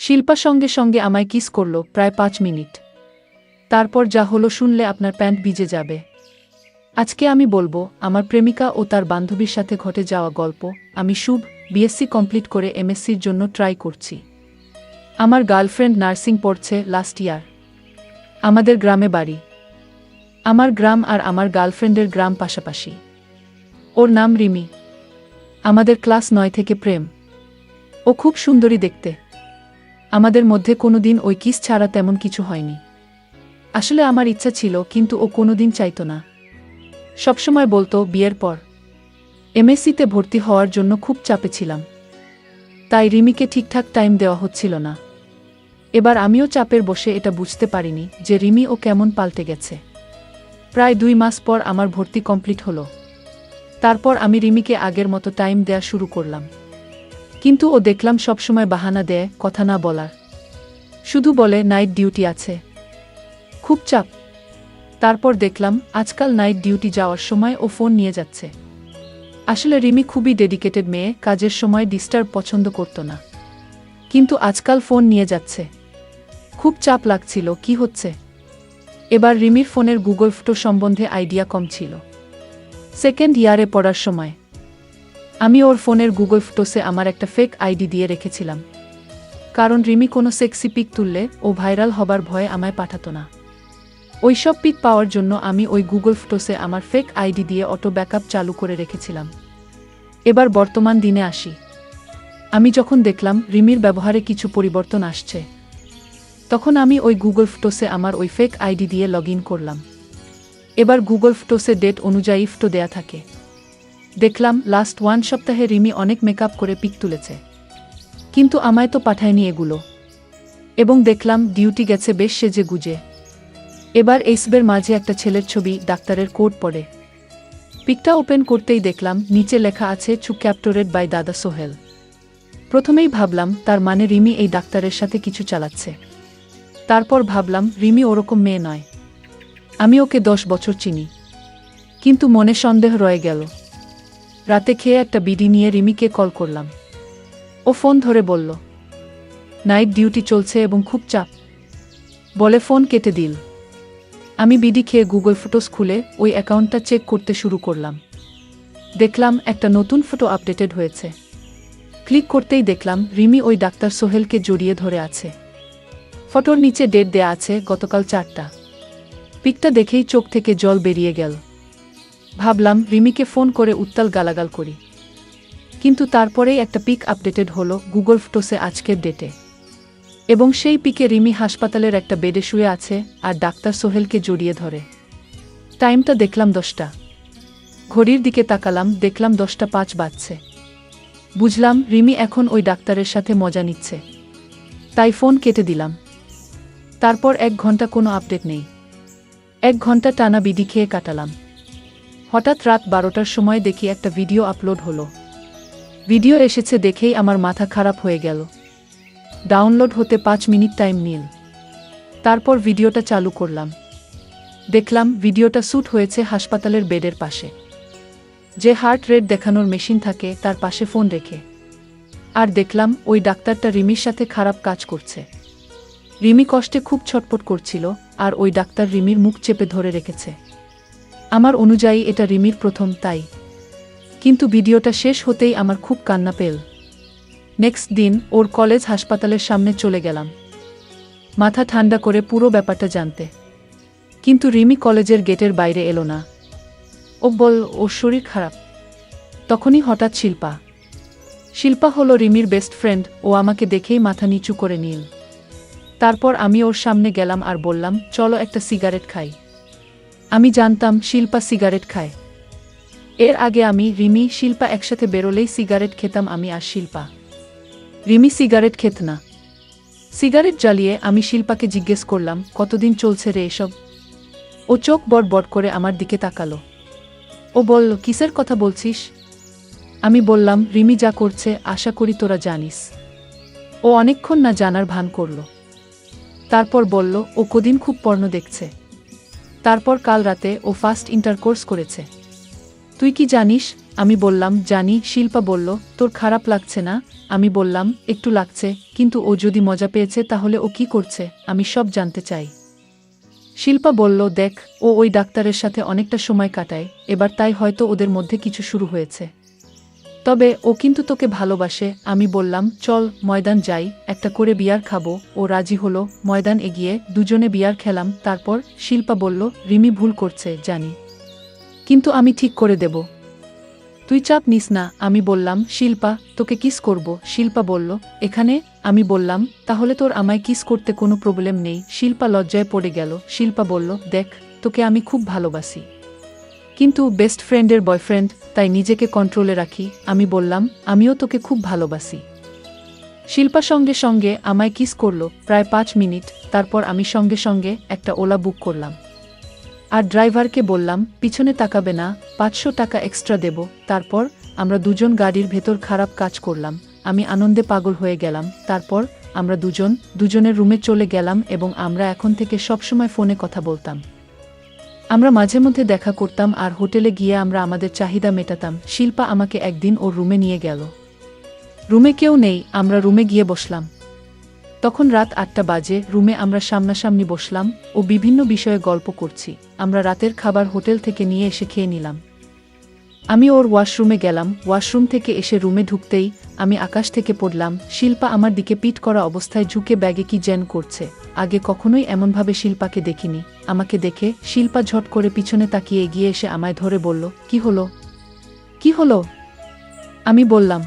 শিল্পা সঙ্গে সঙ্গে আমায় কিস করল প্রায় 5 মিনিট। তারপর যা হলো শুনলে আপনার প্যান্ট ভিজে যাবে। আজকে আমি বলবো আমার প্রেমিকা ও তার বান্ধবীর সাথে ঘটে যাওয়া গল্প। আমি শুভ, বিএসসি কমপ্লিট করে এমএসসির জন্য ট্রাই করছি। আমার গার্লফ্রেন্ড নার্সিং পড়ছে লাস্ট ইয়ার। আমাদের গ্রামে বাড়ি। আমার গ্রাম আর আমার গার্লফ্রেন্ডের গ্রাম পাশাপাশি। ওর নাম রিমি। আমাদের ক্লাস 9 থেকে প্রেম। ও খুব সুন্দরী দেখতে। আমাদের মধ্যে কোনোদিন ওই কিস ছাড়া তেমন কিছু হয়নি। আসলে আমার ইচ্ছা ছিল, কিন্তু ও কোনোদিন চাইতো না। সবসময় বলতো বিয়ের পর। এমএসসিতে ভর্তি হওয়ার জন্য খুব চাপে ছিলাম, তাই রিমিকে ঠিকঠাক টাইম দেওয়া হচ্ছিল না। এবার আমিও চাপের বসে এটা বুঝতে পারিনি যে রিমি ও কেমন পাল্টে গেছে। প্রায় 2 মাস পর আমার ভর্তি কমপ্লিট হলো। তারপর আমি রিমিকে আগের মতো টাইম দেয়া শুরু করলাম, কিন্তু ও দেখলাম সবসময় বাহানা দেয় কথা না বলার। শুধু বলে নাইট ডিউটি আছে, খুব চাপ। তারপর দেখলাম আজকাল নাইট ডিউটি যাওয়ার সময় ও ফোন নিয়ে যাচ্ছে। আসলে রিমি খুবই ডেডিকেটেড মেয়ে, কাজের সময় ডিস্টার্ব পছন্দ করত না, কিন্তু আজকাল ফোন নিয়ে যাচ্ছে। খুব চাপ লাগছিল, কি হচ্ছে। এবার রিমির ফোনের গুগল ফটো সম্বন্ধে আইডিয়া কম ছিল। সেকেন্ড ইয়ারে পড়ার সময় আমি ওর ফোনের গুগল ফটোসে আমার একটা ফেক আইডি দিয়ে রেখেছিলাম, কারণ রিমি কোনো সেক্সি পিক তুললে ও ভাইরাল হবার ভয়ে আমায় পাঠাতো না। ওইসব পিক পাওয়ার জন্য আমি ওই গুগল ফটোসে আমার ফেক আইডি দিয়ে অটো ব্যাকআপ চালু করে রেখেছিলাম। এবার বর্তমান দিনে আসি। আমি যখন দেখলাম রিমির ব্যবহারে কিছু পরিবর্তন আসছে, তখন আমি ওই গুগল ফটোসে আমার ওই ফেক আইডি দিয়ে লগ ইন করলাম। এবার গুগল ফটোসে ডেট অনুযায়ী ফটো দেয়া থাকে। দেখলাম লাস্ট 1 সপ্তাহে রিমি অনেক মেকআপ করে পিক তুলেছে, কিন্তু আমায় তো পাঠায়নি এগুলো। এবং দেখলাম ডিউটি গেছে বেশ সেজে গুজে। এবার এইসবের মাঝে একটা ছেলের ছবি, ডাক্তারের কোট পরে। পিকটা ওপেন করতেই দেখলাম নিচে লেখা আছে টু ক্যাপ্টরেড বাই দাদা সোহেল। প্রথমেই ভাবলাম তার মানে রিমি এই ডাক্তারের সাথে কিছু চালাচ্ছে। তারপর ভাবলাম রিমি ওরকম মেয়ে নয়, আমি ওকে 10 বছর চিনি। কিন্তু মনে সন্দেহ রয়ে গেল। রাতে খেয়ে একটা বিডি নিয়ে রিমিকে কল করলাম। ও ফোন ধরে বলল নাইট ডিউটি চলছে এবং খুব চাপ, বলে ফোন কেটে দিল। আমি বিডি খেয়ে গুগল ফটোস খুলে ওই অ্যাকাউন্টটা চেক করতে শুরু করলাম। দেখলাম একটা নতুন ফটো আপডেটেড হয়েছে। ক্লিক করতেই দেখলাম রিমি ওই ডাক্তার সোহেলকে জড়িয়ে ধরে আছে। ফটোর নিচে ডেট দেয়া আছে গতকাল 4টা। পিকটা দেখেই চোখ থেকে জল বেরিয়ে গেল। ভাবলাম রিমিকে ফোন করে উত্তাল গালাগাল করি, কিন্তু তারপরেই একটা পিক আপডেটেড হলো গুগল ফটোসে আজকের ডেটে, এবং সেই পিকে রিমি হাসপাতালের একটা বেডে শুয়ে আছে আর ডাক্তার সোহেলকে জড়িয়ে ধরে। টাইমটা দেখলাম 10টা। ঘড়ির দিকে তাকালাম, দেখলাম 10টা 5 বাজছে। বুঝলাম রিমি এখন ওই ডাক্তারের সাথে মজা নিচ্ছে, তাই ফোন কেটে দিলাম। তারপর 1 ঘন্টা কোনো আপডেট নেই। 1 ঘন্টা টানা বিডি খেয়ে কাটালাম। হঠাৎ রাত 12টার সময় দেখি একটা ভিডিও আপলোড হলো। ভিডিও এসেছে দেখেই আমার মাথা খারাপ হয়ে গেল। ডাউনলোড হতে 5 মিনিট টাইম নিল। তারপর ভিডিওটা চালু করলাম। দেখলাম ভিডিওটা শ্যুট হয়েছে হাসপাতালের বেডের পাশে, যে হার্ট রেট দেখানোর মেশিন থাকে তার পাশে ফোন রেখে। আর দেখলাম ওই ডাক্তারটা রিমির সাথে খারাপ কাজ করছে। রিমি কষ্টে খুব ছটপট করছিল, আর ওই ডাক্তার রিমির মুখ চেপে ধরে রেখেছে। আমার অনুযায়ী এটা রিমির প্রথম, তাই। কিন্তু ভিডিওটা শেষ হতেই আমার খুব কান্না পেল। নেক্সট দিন ওর কলেজ হাসপাতালের সামনে চলে গেলাম, মাথা ঠান্ডা করে পুরো ব্যাপারটা জানতে। কিন্তু রিমি কলেজের গেটের বাইরে এলো না। ও বল ওর শরীর খারাপ। তখনই হঠাৎ শিল্পা হলো রিমির বেস্ট ফ্রেন্ড। ও আমাকে দেখেই মাথা নিচু করে নিল। তারপর আমি ওর সামনে গেলাম আর বললাম চলো একটা সিগারেট খাই। আমি জানতাম শিল্পা সিগারেট খায়। এর আগে আমি, রিমি, শিল্পা একসাথে বেরোলেই সিগারেট খেতাম আমি আর শিল্পা। রিমি সিগারেট খেত না। সিগারেট জ্বালিয়ে আমি শিল্পাকে জিজ্ঞেস করলাম কতদিন চলছে রে এসব। ও চোখ বড় বড় করে আমার দিকে তাকালো। ও বলল কিসের কথা বলছিস? আমি বললাম রিমি যা করছে আশা করি তোরা জানিস। ও অনেকক্ষণ না জানার ভান করল। তারপর বলল ও কদিন খুব পর্ন দেখছে। তারপর কাল রাতে ও ফার্স্ট ইন্টারকোর্স করেছে। তুই কি জানিস আমি বললাম, জানি। শিল্পা বলল, তোর খারাপ লাগছে না? আমি বললাম, একটু লাগছে, কিন্তু ও যদি মজা পেয়েছে তাহলে ও কি করছে, আমি সব জানতে চাই। শিল্পা বলল, দেখ, ও ওই ডাক্তারের সাথে অনেকটা সময় কাটায়, এবার তাই হয়তো ওদের মধ্যে কিছু শুরু হয়েছে। তবে ও কিন্তু তোকে ভালোবাসে। আমি বললাম, চল ময়দান যাই, একটা করে বিয়ার খাবো। ও রাজি হলো। ময়দান এগিয়ে দুজনে বিয়ার খেলাম। তারপর শিল্পা বলল, রিমি ভুল করছে জানি, কিন্তু আমি ঠিক করে দেব, তুই চাপ নিস না। আমি বললাম, শিল্পা, তোকে কিস করব। শিল্পা বলল, এখানে? আমি বললাম, তাহলে তোর আমায় কিস করতে কোনো প্রবলেম নেই। শিল্পা লজ্জায় পড়ে গেল। শিল্পা বলল, দেখ, তোকে আমি খুব ভালোবাসি, কিন্তু বেস্ট ফ্রেন্ডের বয়ফ্রেন্ড, তাই নিজেকে কন্ট্রোলে রাখি। আমি বললাম, আমিও তোকে খুব ভালোবাসি। শিল্পা সঙ্গে সঙ্গে আমায় কিস করল প্রায় 5 মিনিট। তারপর আমি সঙ্গে সঙ্গে একটা ওলা বুক করলাম আর ড্রাইভারকে বললাম, পিছনে তাকাবে না, 500 টাকা এক্সট্রা দেব। তারপর আমরা দুজন গাড়ির ভেতর খারাপ কাজ করলাম। আমি আনন্দে পাগল হয়ে গেলাম। তারপর আমরা দুজনের রুমে চলে গেলাম এবং আমরা এখন থেকে সবসময় ফোনে কথা বলতাম। আমরা মাঝে মধ্যে দেখা করতাম আর হোটেলে গিয়ে আমরা আমাদের চাহিদা মেটাতাম। শিল্পা আমাকে একদিন ওর রুমে নিয়ে গেল। রুমে কেউ নেই। আমরা রুমে গিয়ে বসলাম। তখন রাত 8টা বাজে। রুমে আমরা সামনাসামনি বসলাম ও বিভিন্ন বিষয়ে গল্প করছি। আমরা রাতের খাবার হোটেল থেকে নিয়ে এসে খেয়ে নিলাম। আমি ওর ওয়াশরুমে গেলাম। ওয়াশরুম থেকে এসে রুমে ঢুকতেই আমি আকাশ থেকে পড়লাম। শিল্পা আমার দিকে পিঠ করা অবস্থায় ঝুঁকে ব্যাগে কি যেন করছে। আগে কখনোই এমনভাবে শিল্পাকে দেখিনি। আমাকে দেখে শিল্পা ঝট করে পিছনে তাকিয়ে এগিয়ে এসে আমায় ধরে বলল, কি হলো? কি হলো? আমি বললাম,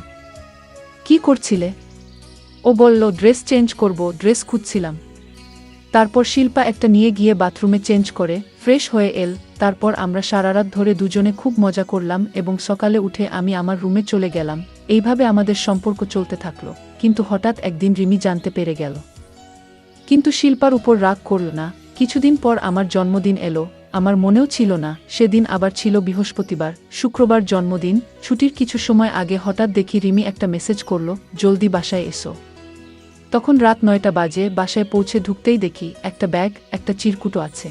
কি করছিলে? ও বলল, ড্রেস চেঞ্জ করব, ড্রেস খুঁজছিলাম। তারপর শিল্পা একটা নিয়ে গিয়ে বাথরুমে চেঞ্জ করে ফ্রেশ হয়ে এল। তারপর আমরা সারারাত ধরে দুজনে খুব মজা করলাম এবং সকালে উঠে আমি আমার রুমে চলে গেলাম। এইভাবে আমাদের সম্পর্ক চলতে থাকলো। কিন্তু হঠাৎ একদিন রিমি জানতে পেরে গেল। কিন্তু শিল্পার উপর রাগ করল না। কিছুদিন পর আমার জন্মদিন এলো। আমার মনেও ছিল না সেদিন আবার ছিল বৃহস্পতিবার। শুক্রবার জন্মদিন। ছুটির কিছু সময় আগে হঠাৎ দেখি রিমি একটা মেসেজ করলো, জলদি বাসায় এসো। তখন রাত 9টা বাজে। বাসায় পৌঁছে ঢুকতেই দেখি একটা ব্যাগ, একটা চিরকুটো আছে।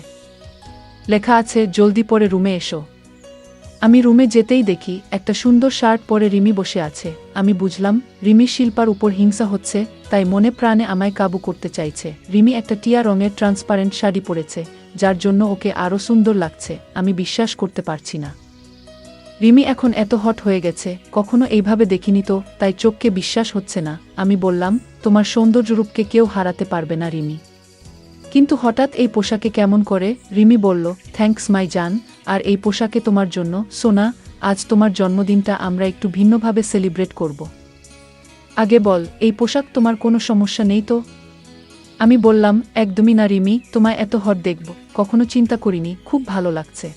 লেখা আছে, জলদি পরে রুমে এসো। আমি রুমে যেতেই দেখি একটা সুন্দর শার্ট পরে রিমি বসে আছে। আমি বুঝলাম রিমি শিল্পার উপর হিংসা হচ্ছে, তাই মনে প্রাণে আমায় কাবু করতে চাইছে। রিমি একটা টিয়া রঙের ট্রান্সপারেন্ট শাড়ি পরেছে, যার জন্য ওকে আরও সুন্দর লাগছে। আমি বিশ্বাস করতে পারছি না রিমি এখন এত হট হয়ে গেছে। কখনো এইভাবে দেখিনি তো, তাই চোখকে বিশ্বাস হচ্ছে না। আমি বললাম, তোমার সৌন্দর্যরূপকে কেউ হারাতে পারবে না রিমি। কিন্তু হঠাৎ এই পোশাকে কেমন করে? রিমি বলল, থ্যাঙ্কস মাই জান, আর এই পোশাকে তোমার জন্য। সোনা, আজ তোমার জন্মদিনটা আমরা একটু ভিন্নভাবে সেলিব্রেট করব। আগে বল, এই পোশাক তোমার কোনো সমস্যা নেই তো? আমি বললাম, একদমই না রিমি, তোমায় এত হট দেখব কখনো চিন্তা করিনি, খুব ভালো লাগছে।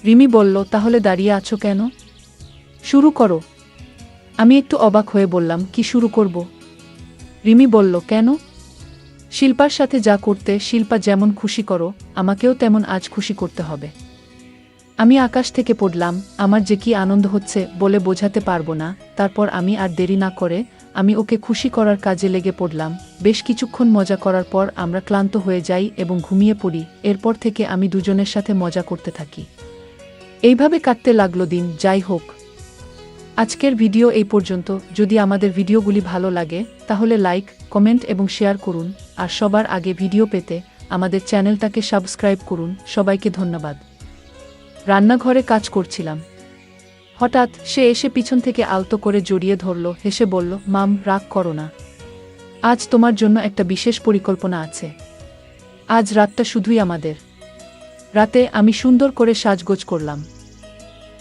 রিমি বলল, তাহলে দাঁড়িয়ে আছো কেন? শুরু করো। আমি একটু অবাক হয়ে বললাম, কি শুরু করব? রিমি বলল, কেন? শিল্পার সাথে যা করতে শিল্পা যেমন খুশি করো, আমাকেও তেমন আজ খুশি করতে হবে। আমি আকাশ থেকে পড়লাম। আমার যে কি আনন্দ হচ্ছে বলে বোঝাতে পারবো না। তারপর আমি আর দেরি না করে আমি ওকে খুশি করার কাজে লেগে পড়লাম। বেশ কিছুক্ষণ মজা করার পর আমরা ক্লান্ত হয়ে যাই এবং ঘুমিয়ে পড়ি। এরপর থেকে আমি দুজনের সাথে মজা করতে থাকি। এইভাবে কাটতে লাগলো দিন। যাই হোক, আজকের ভিডিও এই পর্যন্ত। যদি আমাদের ভিডিওগুলি ভালো লাগে তাহলে লাইক, কমেন্ট এবং শেয়ার করুন। আর সবার আগে ভিডিও পেতে আমাদের চ্যানেলটাকে সাবস্ক্রাইব করুন। সবাইকে ধন্যবাদ। রান্নাঘরে কাজ করছিলাম। হঠাৎ সে এসে পিছন থেকে আলতো করে জড়িয়ে ধরল, হেসে বলল, মাম, রাগ করো না। আজ তোমার জন্য একটা বিশেষ পরিকল্পনা আছে। আজ রাতটা শুধুই আমাদের। রাতে আমি সুন্দর করে সাজগোজ করলাম।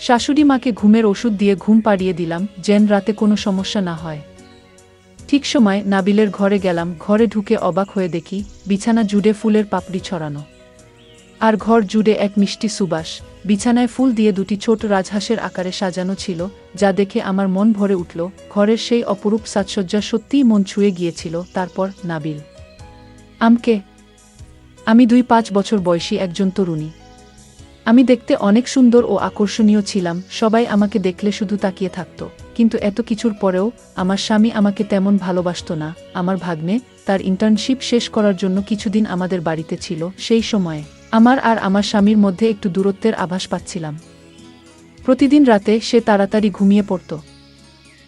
শাশুড়ি মাকে ঘুমের ওষুধ দিয়ে ঘুম পাড়িয়ে দিলাম, যেন রাতে কোনো সমস্যা না হয়। ঠিক সময় নাবিলের ঘরে গেলাম। ঘরে ঢুকে অবাক হয়ে দেখি বিছানা জুড়ে ফুলের পাপড়ি ছড়ানো, আর ঘর জুড়ে এক মিষ্টি সুবাস। বিছানায় ফুল দিয়ে দুটি ছোট রাজহাঁসের আকারে সাজানো ছিল, যা দেখে আমার মন ভরে উঠল। ঘরের সেই অপরূপ সাজসজ্জা সত্যিই মন ছুঁয়ে গিয়েছিল। তারপর নাবিল আমকে। আমি 2-5 বছর বয়সী একজন তরুণী। আমি দেখতে অনেক সুন্দর ও আকর্ষণীয় ছিলাম। সবাই আমাকে দেখলে শুধু তাকিয়ে থাকত। কিন্তু এত কিছুর পরেও আমার স্বামী আমাকে তেমন ভালোবাসত না। আমার ভাগ্নে তার ইন্টার্নশিপ শেষ করার জন্য কিছুদিন আমাদের বাড়িতে ছিল। সেই সময়ে আমার আর আমার স্বামীর মধ্যে একটু দূরত্বের আভাস পাচ্ছিলাম। প্রতিদিন রাতে সে তাড়াতাড়ি ঘুমিয়ে পড়ত।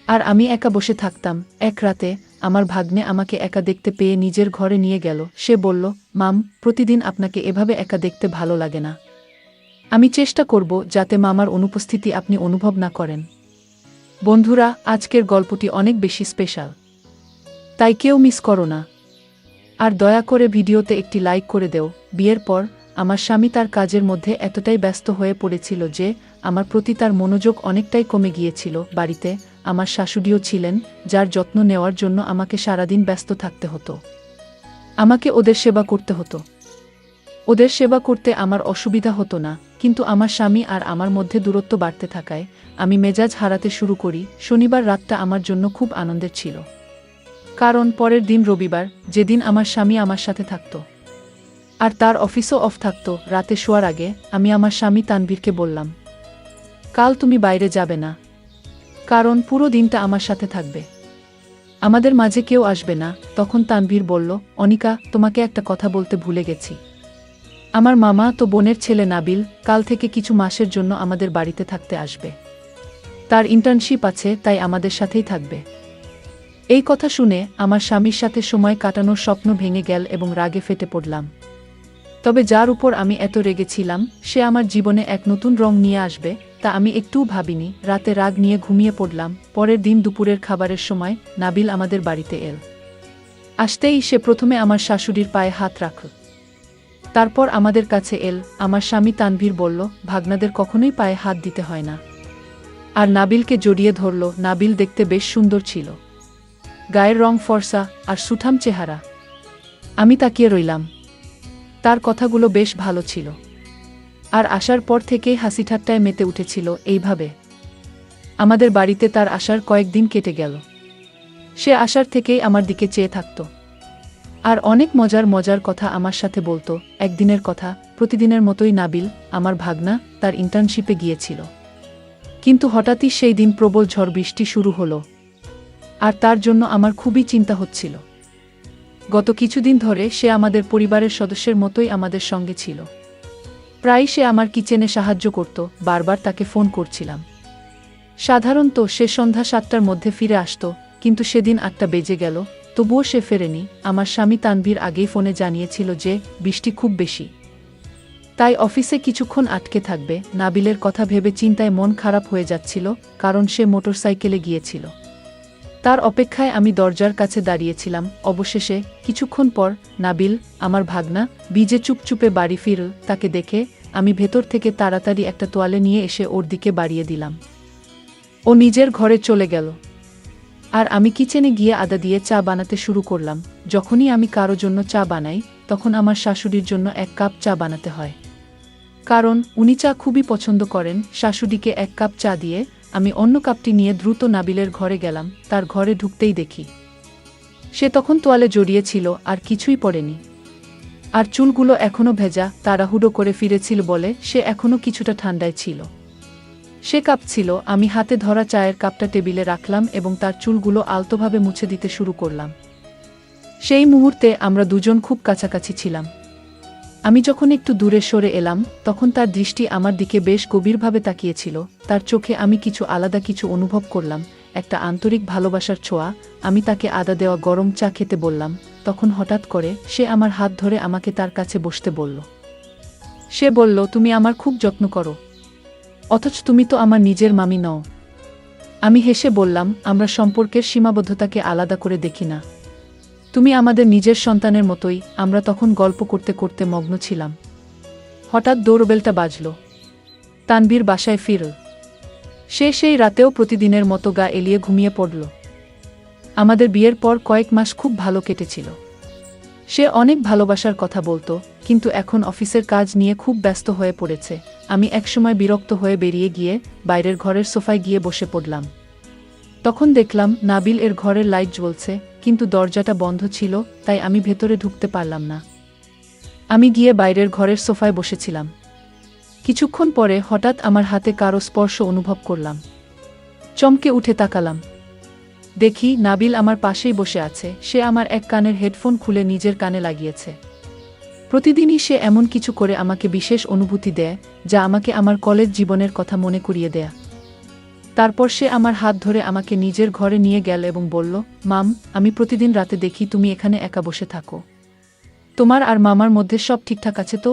আর আমি একা বসে থাকতাম। এক রাতে আমার ভাগ্নে আমাকে একা দেখতে পেয়ে নিজের ঘরে নিয়ে গেল। সে বলল, মাম, প্রতিদিন আপনাকে এভাবে একা দেখতে ভালো লাগে না। আমি চেষ্টা করব যাতে মামার অনুপস্থিতি আপনি অনুভব না করেন। বন্ধুরা, আজকের গল্পটি অনেক বেশি স্পেশাল, তাই কেউ মিস করো না। আর দয়া করে ভিডিওতে একটি লাইক করে দেও। বিয়ের পর আমার স্বামী তার কাজের মধ্যে এতটাই ব্যস্ত হয়ে পড়েছিল যে আমার প্রতি তার মনোযোগ অনেকটাই কমে গিয়েছিল। বাড়িতে আমার শাশুড়িও ছিলেন, যার যত্ন নেওয়ার জন্য আমাকে সারাদিন ব্যস্ত থাকতে হতো। আমাকে ওদের সেবা করতে হতো। ওদের সেবা করতে আমার অসুবিধা হতো না, কিন্তু আমার স্বামী আর আমার মধ্যে দূরত্ব বাড়তে থাকায় আমি মেজাজ হারাতে শুরু করি। শনিবার রাতটা আমার জন্য খুব আনন্দের ছিল, কারণ পরের দিন রবিবার, যেদিন আমার স্বামী আমার সাথে থাকত আর তার অফিসও অফ থাকত। রাতে শোয়ার আগে আমি আমার স্বামী তানভীরকে বললাম, কাল তুমি বাইরে যাবে না, কারণ পুরো দিনটা আমার সাথে থাকবে। আমাদের মাঝে কেউ আসবে না। তখন তানভীর বলল, অনিকা, তোমাকে একটা কথা বলতে ভুলে গেছি। আমার মামা তো বোনের ছেলে নাবিল কাল থেকে কিছু মাসের জন্য আমাদের বাড়িতে থাকতে আসবে। তার ইন্টার্নশিপ আছে, তাই আমাদের সাথেই থাকবে। এই কথা শুনে আমার স্বামীর সাথে সময় কাটানোর স্বপ্ন ভেঙে গেল এবং রাগে ফেটে পড়লাম। তবে যার উপর আমি এত রেগেছিলাম সে আমার জীবনে এক নতুন রং নিয়ে আসবে তা আমি একটুও ভাবিনি। রাতে রাগ নিয়ে ঘুমিয়ে পড়লাম। পরের দিন দুপুরের খাবারের সময় নাবিল আমাদের বাড়িতে এল। আসতেই সে প্রথমে আমার শাশুড়ির পায়ে হাত রাখল, তারপর আমাদের কাছে এল। আমার স্বামী তানভীর বলল, ভাগনাদের কখনোই পায়ে হাত দিতে হয় না। আর নাবিলকে জড়িয়ে ধরল। নাবিল দেখতে বেশ সুন্দর ছিল, গায়ের রং ফর্সা আর সুঠাম চেহারা। আমি তাকিয়ে রইলাম। তার কথাগুলো বেশ ভালো ছিল, আর আসার পর থেকেই হাসিঠাট্টায় মেতে উঠেছিল। এইভাবে আমাদের বাড়িতে তার আসার কয়েকদিন কেটে গেল। সে আসার থেকেই আমার দিকে চেয়ে থাকত আর অনেক মজার মজার কথা আমার সাথে বলতো। একদিনের কথা, প্রতিদিনের মতোই নাবিল, আমার ভাগনা, তার ইন্টার্নশিপে গিয়েছিল। কিন্তু হঠাৎই সেই দিন প্রবল ঝড় বৃষ্টি শুরু হলো, আর তার জন্য আমার খুবই চিন্তা হচ্ছিল। গত কিছুদিন ধরে সে আমাদের পরিবারের সদস্যের মতোই আমাদের সঙ্গে ছিল। প্রায়ই সে আমার কিচেনে সাহায্য করত। বারবার তাকে ফোন করছিলাম। সাধারণত সে সন্ধ্যা 7টার মধ্যে ফিরে আসত, কিন্তু সেদিন 8টা বেজে গেল, তবুও সে ফেরেনি। আমার স্বামী তানভীর আগেই ফোনে জানিয়েছিল যে বৃষ্টি খুব বেশি, তাই অফিসে কিছুক্ষণ আটকে থাকবে। নাবিলের কথা ভেবে চিন্তায় মন খারাপ হয়ে যাচ্ছিল, কারণ সে মোটরসাইকেলে গিয়েছিল। তার অপেক্ষায় আমি দরজার কাছে দাঁড়িয়েছিলাম। অবশেষে কিছুক্ষণ পর নাবিল, আমার ভাগনা, ভিজে চুপচুপে বাড়ি ফিরল। তাকে দেখে আমি ভেতর থেকে তাড়াতাড়ি একটা তোয়ালে নিয়ে এসে ওর দিকে বাড়িয়ে দিলাম। ও নিজের ঘরে চলে গেল, আর আমি কিচেনে গিয়ে আদা দিয়ে চা বানাতে শুরু করলাম। যখনই আমি কারো জন্য চা বানাই, তখন আমার শাশুড়ির জন্য 1 কাপ চা বানাতে হয়, কারণ উনি চা খুবই পছন্দ করেন। শাশুড়িকে 1 কাপ চা দিয়ে আমি অন্য কাপটি নিয়ে দ্রুত নাবিলের ঘরে গেলাম। তার ঘরে ঢুকতেই দেখি সে তখন তোয়ালে জড়িয়েছিল আর কিছুই পরেনি, আর চুলগুলো এখনো ভেজা। তাড়াহুড়ো করে ফিরেছিল বলে সে এখনো কিছুটা ঠান্ডায় ছিল। সে কাঁপছিল। আমি হাতে ধরা চায়ের কাপটা টেবিলে রাখলাম এবং তার চুলগুলো আলতোভাবে মুছে দিতে শুরু করলাম। সেই মুহূর্তে আমরা দুজন খুব কাছাকাছি ছিলাম। আমি যখন একটু দূরে সরে এলাম, তখন তার দৃষ্টি আমার দিকে বেশ গভীরভাবে তাকিয়েছিল। তার চোখে আমি কিছু আলাদা কিছু অনুভব করলাম, একটা আন্তরিক ভালোবাসার ছোঁয়া। আমি তাকে আদা দেওয়া গরম চা খেতে বললাম। তখন হঠাৎ করে সে আমার হাত ধরে আমাকে তার কাছে বসতে বলল। সে বলল, তুমি আমার খুব যত্ন করো, অথচ তুমি তো আমার নিজের মামি নও। আমি হেসে বললাম, আমরা সম্পর্কের সীমাবদ্ধতাকে আলাদা করে দেখি না। তুমি আমাদের নিজের সন্তানের মতোই। আমরা তখন গল্প করতে করতে মগ্ন ছিলাম। হঠাৎ ডোরবেলটা বাজল। তানভীর বাসায় ফিরল। সে সেই রাতেও প্রতিদিনের মতো গা এলিয়ে ঘুমিয়ে পড়ল। আমাদের বিয়ের পর কয়েক মাস খুব ভালো কেটেছিল। সে অনেক ভালোবাসার কথা বলতো, কিন্তু এখন অফিসের কাজ নিয়ে খুব ব্যস্ত হয়ে পড়েছে। আমি একসময় বিরক্ত হয়ে বেরিয়ে গিয়ে বাইরের ঘরের সোফায় গিয়ে বসে পড়লাম। তখন দেখলাম নাবিল এর ঘরের লাইট জ্বলছে, কিন্তু দরজাটা বন্ধ ছিল, তাই আমি ভেতরে ঢুকতে পারলাম না। আমি গিয়ে বাইরের ঘরের সোফায় বসেছিলাম। কিছুক্ষণ পরে হঠাৎ আমার হাতে কারো স্পর্শ অনুভব করলাম। চমকে উঠে তাকালাম। দেখি নাবিল আমার পাশেই বসে আছে। সে আমার এক কানের হেডফোন খুলে নিজের কানে লাগিয়েছে। প্রতিদিনই সে এমন কিছু করে আমাকে বিশেষ অনুভূতি দেয়, যা আমাকে আমার কলেজ জীবনের কথা মনে করিয়ে দেয়। তারপর সে আমার হাত ধরে আমাকে নিজের ঘরে নিয়ে গেল এবং বলল, মাম, আমি প্রতিদিন রাতে দেখি তুমি এখানে একা বসে থাকো। তোমার আর মামার মধ্যে সব ঠিকঠাক আছে তো?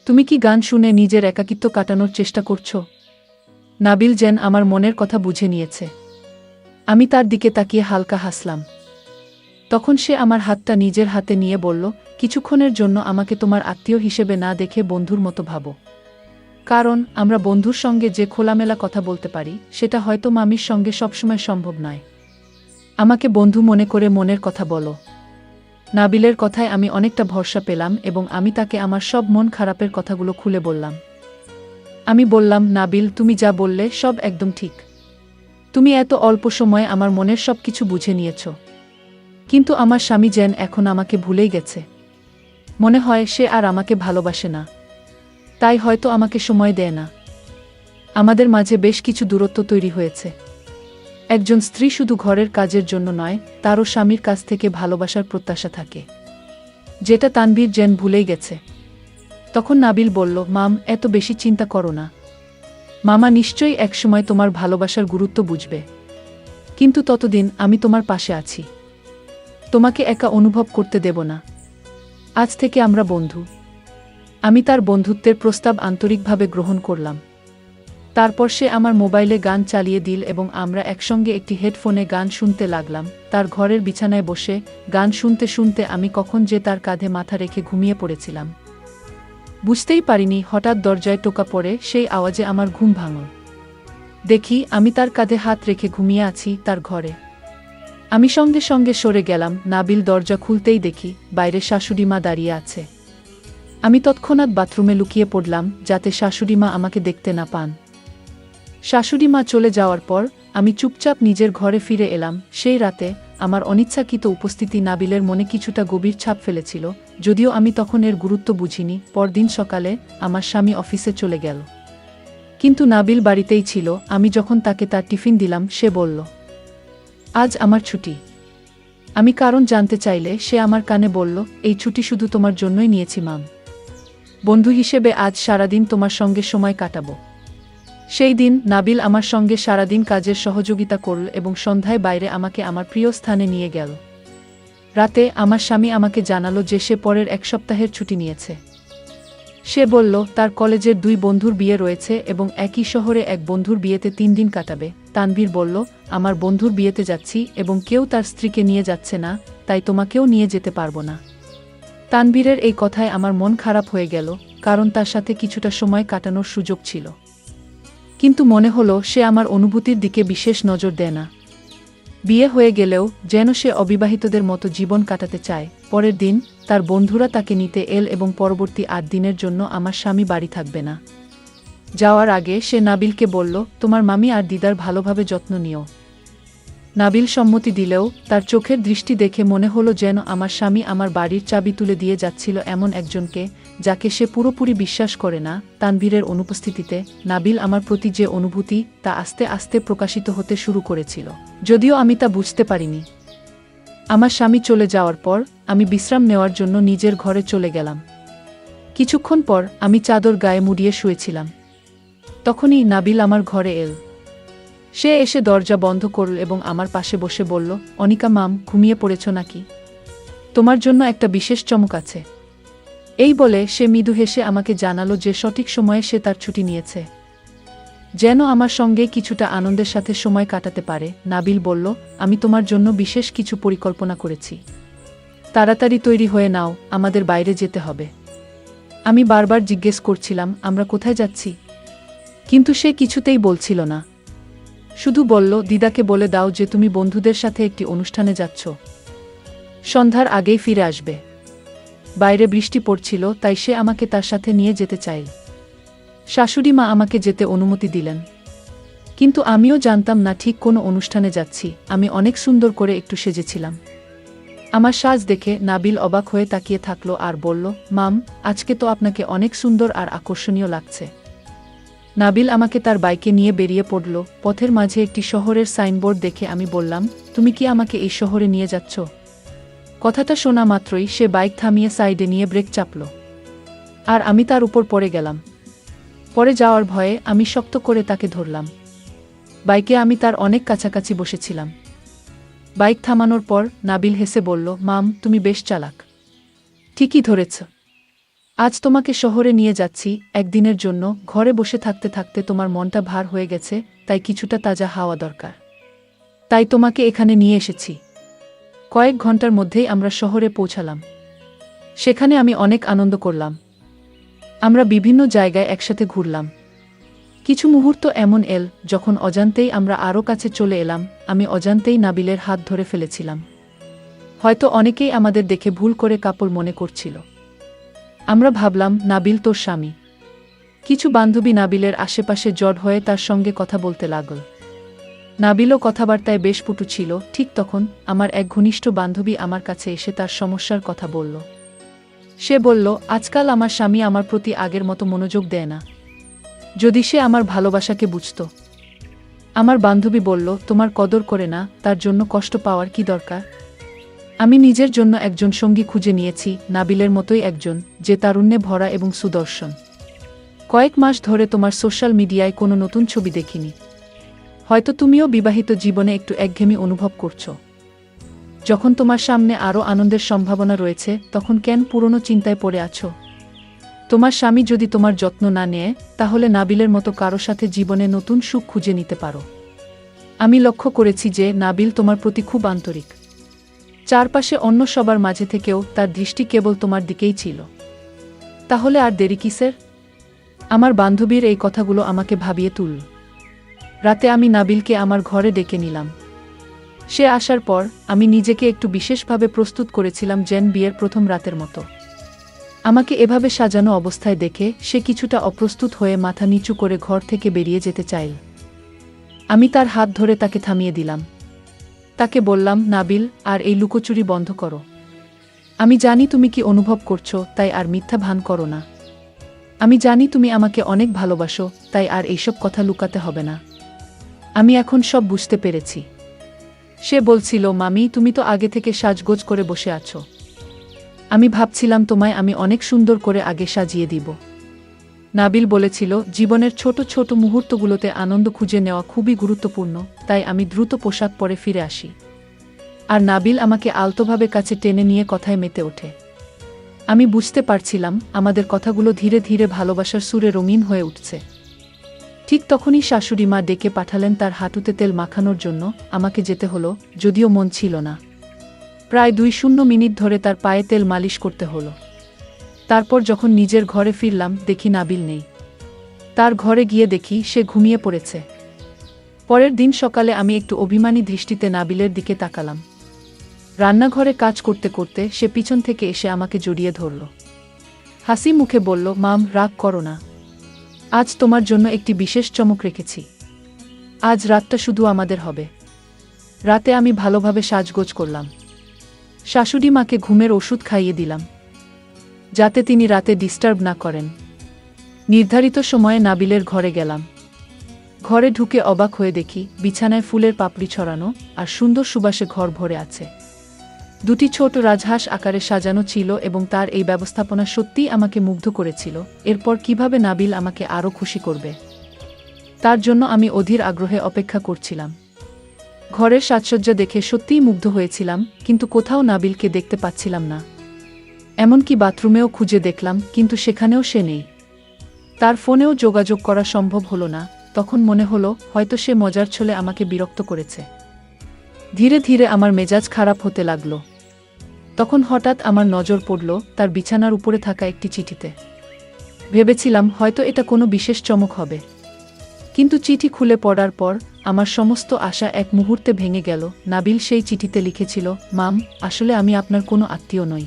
তুমি কি গান শুনে নিজের একাকিত্ব কাটানোর চেষ্টা করছো? নাবিল যেন আমার মনের কথা বুঝে নিয়েছে। আমি তার দিকে তাকিয়ে হালকা হাসলাম। তখন সে আমার হাতটা নিজের হাতে নিয়ে বলল, কিছুক্ষণের জন্য আমাকে তোমার আত্মীয় হিসেবে না দেখে বন্ধুর মতো ভাবো। কারণ আমরা বন্ধুর সঙ্গে যে খোলামেলা কথা বলতে পারি, সেটা হয়তো মামির সঙ্গে সবসময় সম্ভব নয়। আমাকে বন্ধু মনে করে মনের কথা বলো। নাবিলের কথায় আমি অনেকটা ভরসা পেলাম এবং আমি তাকে আমার সব মন খারাপের কথাগুলো খুলে বললাম। আমি বললাম, নাবিল, তুমি যা বললে সব একদম ঠিক। তুমি এত অল্প সময়ে আমার মনের সব কিছু বুঝে নিয়েছ। কিন্তু আমার স্বামী যেন এখন আমাকে ভুলেই গেছে। মনে হয় সে আর আমাকে ভালোবাসে না, তাই হয়তো আমাকে সময় দেয় না। আমাদের মাঝে বেশ কিছু দূরত্ব তৈরি হয়েছে। একজন স্ত্রী শুধু ঘরের কাজের জন্য নয়, তারও স্বামীর কাছ থেকে ভালোবাসার প্রত্যাশা থাকে, যেটা তানভীর যেন ভুলেই গেছে। তখন নাবিল বলল, মাম, এত বেশি চিন্তা করো না। মামা নিশ্চয়ই একসময় তোমার ভালোবাসার গুরুত্ব বুঝবে। কিন্তু ততদিন আমি তোমার পাশে আছি। তোমাকে একা অনুভব করতে দেব না। আজ থেকে আমরা বন্ধু। আমি তার বন্ধুত্বের প্রস্তাব আন্তরিকভাবে গ্রহণ করলাম। তারপর সে আমার মোবাইলে গান চালিয়ে দিল এবং আমরা একসঙ্গে একটি হেডফোনে গান শুনতে লাগলাম। তার ঘরের বিছানায় বসে গান শুনতে শুনতে আমি কখন যে তার কাঁধে মাথা রেখে ঘুমিয়ে পড়েছিলাম বুঝতেই পারিনি। হঠাৎ দরজায় টোকা পড়ে, সেই আওয়াজে আমার ঘুম ভাঙল। দেখি আমি তার কাঁধে হাত রেখে ঘুমিয়ে আছি তার ঘরে। আমি সঙ্গে সঙ্গে সরে গেলাম। নাবিল দরজা খুলতেই দেখি বাইরে শাশুড়িমা দাঁড়িয়ে আছে। আমি তৎক্ষণাৎ বাথরুমে লুকিয়ে পড়লাম, যাতে শাশুড়িমা আমাকে দেখতে না পান। শাশুড়িমা চলে যাওয়ার পর আমি চুপচাপ নিজের ঘরে ফিরে এলাম। সেই রাতে আমার অনিচ্ছাকৃত উপস্থিতি নাবিলের মনে কিছুটা গভীর ছাপ ফেলেছিল, যদিও আমি তখন এর গুরুত্ব বুঝিনি। পরদিন সকালে আমার স্বামী অফিসে চলে গেল, কিন্তু নাবিল বাড়িতেই ছিল। আমি যখন তাকে তার টিফিন দিলাম, সে বলল, আজ আমার ছুটি। আমি কারণ জানতে চাইলে সে আমার কানে বলল, এই ছুটি শুধু তোমার জন্যই নিয়েছি মাম। বন্ধু হিসেবে আজ সারাদিন তোমার সঙ্গে সময় কাটাবো। সেই দিন নাবিল আমার সঙ্গে সারাদিন কাজের সহযোগিতা করল এবং সন্ধ্যায় বাইরে আমাকে আমার প্রিয় স্থানে নিয়ে গেল। রাতে আমার স্বামী আমাকে জানালো যে সে পরের এক সপ্তাহের ছুটি নিয়েছে। সে বলল তার কলেজের 2 বন্ধুর বিয়ে রয়েছে এবং একই শহরে এক বন্ধুর বিয়েতে 3 দিন কাটাবে। তানভীর বলল, আমার বন্ধুর বিয়েতে যাচ্ছি এবং কেউ তার স্ত্রীকে নিয়ে যাচ্ছে না, তাই তোমাকেও নিয়ে যেতে পারবো না। তানভীরের এই কথায় আমার মন খারাপ হয়ে গেল, কারণ তার সাথে কিছুটা সময় কাটানোর সুযোগ ছিল। কিন্তু মনে হলো সে আমার অনুভূতির দিকে বিশেষ নজর দেয় না। বিয়ে হয়ে গেলেও যেন সে অবিবাহিতদের মতো জীবন কাটাতে চায়। পরের দিন তার বন্ধুরা তাকে নিতে এল এবং পরবর্তী 8 দিনের জন্য আমার স্বামী বাড়ি থাকবে না। যাওয়ার আগে সে নাবিলকে বলল, তোমার মামি আর দিদার ভালোভাবে যত্ন নিও। নাবিল সম্মতি দিলেও তার চোখের দৃষ্টি দেখে মনে হলো যেন আমার স্বামী আমার বাড়ির চাবি তুলে দিয়ে যাচ্ছিল এমন একজনকে, যাকে সে পুরোপুরি বিশ্বাস করে না। তানভীরের অনুপস্থিতিতে নাবিল আমার প্রতি যে অনুভূতি, তা আস্তে আস্তে প্রকাশিত হতে শুরু করেছিল, যদিও আমি তা বুঝতে পারিনি। আমার স্বামী চলে যাওয়ার পর আমি বিশ্রাম নেওয়ার জন্য নিজের ঘরে চলে গেলাম। কিছুক্ষণ পর আমি চাদর গায়ে মুড়িয়ে শুয়েছিলাম। তখনই নাবিল আমার ঘরে এল। সে এসে দরজা বন্ধ করল এবং আমার পাশে বসে বলল, অনিকা মাম, ঘুমিয়ে পড়েছ নাকি? তোমার জন্য একটা বিশেষ চমক আছে। এই বলে সে মৃদু হেসে আমাকে জানালো যে সঠিক সময়ে সে তার ছুটি নিয়েছে, যেন আমার সঙ্গে কিছুটা আনন্দের সাথে সময় কাটাতে পারে। নাবিল বলল, আমি তোমার জন্য বিশেষ কিছু পরিকল্পনা করেছি। তাড়াতাড়ি তৈরি হয়ে নাও, আমাদের বাইরে যেতে হবে। আমি বারবার জিজ্ঞেস করছিলাম আমরা কোথায় যাচ্ছি, কিন্তু সে কিছুতেই বলছিল না। শুধু বলল, দিদাকে বলে দাও যে তুমি বন্ধুদের সাথে একটি অনুষ্ঠানে যাচ্ছ, সন্ধ্যার আগেই ফিরে আসবে। বাইরে বৃষ্টি পড়ছিল, তাই সে আমাকে তার সাথে নিয়ে যেতে চাইল। শাশুড়ি মা আমাকে যেতে অনুমতি দিলেন, কিন্তু আমিও জানতাম না ঠিক কোনো অনুষ্ঠানে যাচ্ছি। আমি অনেক সুন্দর করে একটু সেজেছিলাম। আমার সাজ দেখে নাবিল অবাক হয়ে তাকিয়ে থাকলো আর বলল, মাম, আজকে তো আপনাকে অনেক সুন্দর আর আকর্ষণীয় লাগছে। নাবিল আমাকে তার বাইকে নিয়ে বেরিয়ে পড়ল। পথের মাঝে একটি শহরের সাইনবোর্ড দেখে আমি বললাম, তুমি কি আমাকে এই শহরে নিয়ে যাচ্ছ? কথাটা শোনা মাত্রই সে বাইক থামিয়ে সাইডে নিয়ে ব্রেক চাপল। আর আমি তার উপর পড়ে গেলাম। পড়ে যাওয়ার ভয়ে আমি শক্ত করে তাকে ধরলাম। বাইকে আমি তার অনেক কাছাকাছি বসেছিলাম। বাইক থামানোর পর নাবিল হেসে বলল, মাম, তুমি বেশ চালাক। ঠিকই ধরেছ। আজ তোমাকে শহরে নিয়ে যাচ্ছি একদিনের জন্য। ঘরে বসে থাকতে থাকতে তোমার মনটা ভার হয়ে গেছে, তাই কিছুটা তাজা হাওয়া দরকার। তাই তোমাকে এখানে নিয়ে এসেছি। কয়েক ঘন্টার মধ্যেই আমরা শহরে পৌঁছালাম। সেখানে আমি অনেক আনন্দ করলাম। আমরা বিভিন্ন জায়গায় একসাথে ঘুরলাম। কিছু মুহূর্ত এমন এল যখন অজান্তেই আমরা আরও কাছে চলে এলাম। আমি অজান্তেই নাবিলের হাত ধরে ফেলেছিলাম। হয়তো অনেকেই আমাদের দেখে ভুল করে কাপড় মনে করছিল। আমরা ভাবলাম নাবিল তোর স্বামী। কিছু বান্ধবী নাবিলের আশেপাশে জড় হয়ে তার সঙ্গে কথা বলতে লাগল। নাবিলও কথাবার্তায় বেশ পটু ছিল। ঠিক তখন আমার এক ঘনিষ্ঠ বান্ধবী আমার কাছে এসে তার সমস্যার কথা বলল। সে বলল, আজকাল আমার স্বামী আমার প্রতি আগের মতো মনোযোগ দেয় না। যদি সে আমার ভালোবাসাকে বুঝত। আমার বান্ধবী বলল, তোমার কদর করে না, তার জন্য কষ্ট পাওয়ার কি দরকার? আমি নিজের জন্য একজন সঙ্গী খুঁজে নিয়েছি, নাবিলের মতোই একজন, যে তারুণ্যে ভরা এবং সুদর্শন। কয়েক মাস ধরে তোমার সোশ্যাল মিডিয়ায় কোনো নতুন ছবি দেখিনি। হয়তো তুমিও বিবাহিত জীবনে একটু একঘেয়েমি অনুভব করছো। যখন তোমার সামনে আরও আনন্দের সম্ভাবনা রয়েছে, তখন কেন পুরনো চিন্তায় পড়ে আছো? তোমার স্বামী যদি তোমার যত্ন না নেয়, তাহলে নাবিলের মতো কারো সাথে জীবনে নতুন সুখ খুঁজে নিতে পারো। আমি লক্ষ্য করেছি যে নাবিল তোমার প্রতি খুব আন্তরিক। চারপাশে অন্য সবার মাঝে থেকেও তার দৃষ্টি কেবল তোমার দিকেই ছিল। তাহলে আর দেরি কিসের? আমার বান্ধবীর এই কথাগুলো আমাকে ভাবিয়ে তুলল। রাতে আমি নাবিলকে আমার ঘরে ডেকে নিলাম। সে আসার পর আমি নিজেকে একটু বিশেষভাবে প্রস্তুত করেছিলাম, যেন বিয়ের প্রথম রাতের মতো। আমাকে এভাবে সাজানো অবস্থায় দেখে সে কিছুটা অপ্রস্তুত হয়ে মাথা নিচু করে ঘর থেকে বেরিয়ে যেতে চাইল। আমি তার হাত ধরে তাকে থামিয়ে দিলাম। তাকে বললাম, নাবিল, আর এই লুকোচুরি বন্ধ করো। আমি জানি তুমি কি অনুভব করছো, তাই আর মিথ্যা ভান করো না। আমি জানি তুমি আমাকে অনেক ভালোবাসো, তাই আর এইসব কথা লুকাতে হবে না। আমি এখন সব বুঝতে পেরেছি। সে বলছিল, মামি, তুমি তো আগে থেকে সাজগোজ করে বসে আছো। আমি ভাবছিলাম তোমায় আমি অনেক সুন্দর করে আগে সাজিয়ে দিব। নাবিল বলেছিল, জীবনের ছোট ছোট মুহূর্তগুলোতে আনন্দ খুঁজে নেওয়া খুবই গুরুত্বপূর্ণ, তাই আমি দ্রুত পোশাক পরে ফিরে আসি। আর নাবিল আমাকে আলতোভাবে কাছে টেনে নিয়ে কথায় মেতে ওঠে। আমি বুঝতে পারছিলাম আমাদের কথাগুলো ধীরে ধীরে ভালোবাসার সুরে রঙিন হয়ে উঠছে। ঠিক তখনই শাশুড়ি মা ডেকে পাঠালেন তার হাঁটুতে তেল মাখানোর জন্য। আমাকে যেতে হলো, যদিও মন ছিল না। প্রায় 2 মিনিট ধরে তার পায়ে তেল মালিশ করতে হলো। তারপর যখন নিজের ঘরে ফিরলাম, দেখি নাবিল নেই। তার ঘরে গিয়ে দেখি সে ঘুমিয়ে পড়েছে। পরের দিন সকালে আমি একটু অভিমানী দৃষ্টিতে নাবিলের দিকে তাকালাম। রান্নাঘরে কাজ করতে করতে সে পিছন থেকে এসে আমাকে জড়িয়ে ধরল। হাসি মুখে বলল, মাম, রাগ করো না। আজ তোমার জন্য একটি বিশেষ চমক রেখেছি। আজ রাতটা শুধু আমাদের হবে। রাতে আমি ভালোভাবে সাজগোজ করলাম। শাশুড়ি মাকে ঘুমের ওষুধ খাইয়ে দিলাম, যাতে তিনি রাতে ডিস্টার্ব না করেন। নির্ধারিত সময়ে নাবিলের ঘরে গেলাম। ঘরে ঢুকে অবাক হয়ে দেখি বিছানায় ফুলের পাপড়ি ছড়ানো আর সুন্দর সুবাসে ঘর ভরে আছে। 2টি ছোট রাজহাঁস আকারে সাজানো ছিল এবং তার এই ব্যবস্থাপনা সত্যিই আমাকে মুগ্ধ করেছিল। এরপর কিভাবে নাবিল আমাকে আরও খুশি করবে, তার জন্য আমি অধীর আগ্রহে অপেক্ষা করছিলাম। ঘরের সাজসজ্জা দেখে সত্যিই মুগ্ধ হয়েছিলাম, কিন্তু কোথাও নাবিলকে দেখতে পাচ্ছিলাম না। এমনকি বাথরুমেও খুঁজে দেখলাম, কিন্তু সেখানেও সে নেই। তার ফোনেও যোগাযোগ করা সম্ভব হলো না। তখন মনে হলো হয়তো সে মজার ছলে আমাকে বিরক্ত করেছে। ধীরে ধীরে আমার মেজাজ খারাপ হতে লাগলো। তখন হঠাৎ আমার নজর পড়ল তার বিছানার উপরে থাকা একটি চিঠিতে। ভেবেছিলাম হয়তো এটা কোনো বিশেষ চমক হবে, কিন্তু চিঠি খুলে পড়ার পর আমার সমস্ত আশা এক মুহূর্তে ভেঙে গেল। নাবিল সেই চিঠিতে লিখেছিল, মাম, আসলে আমি আপনার কোনো আত্মীয় নই।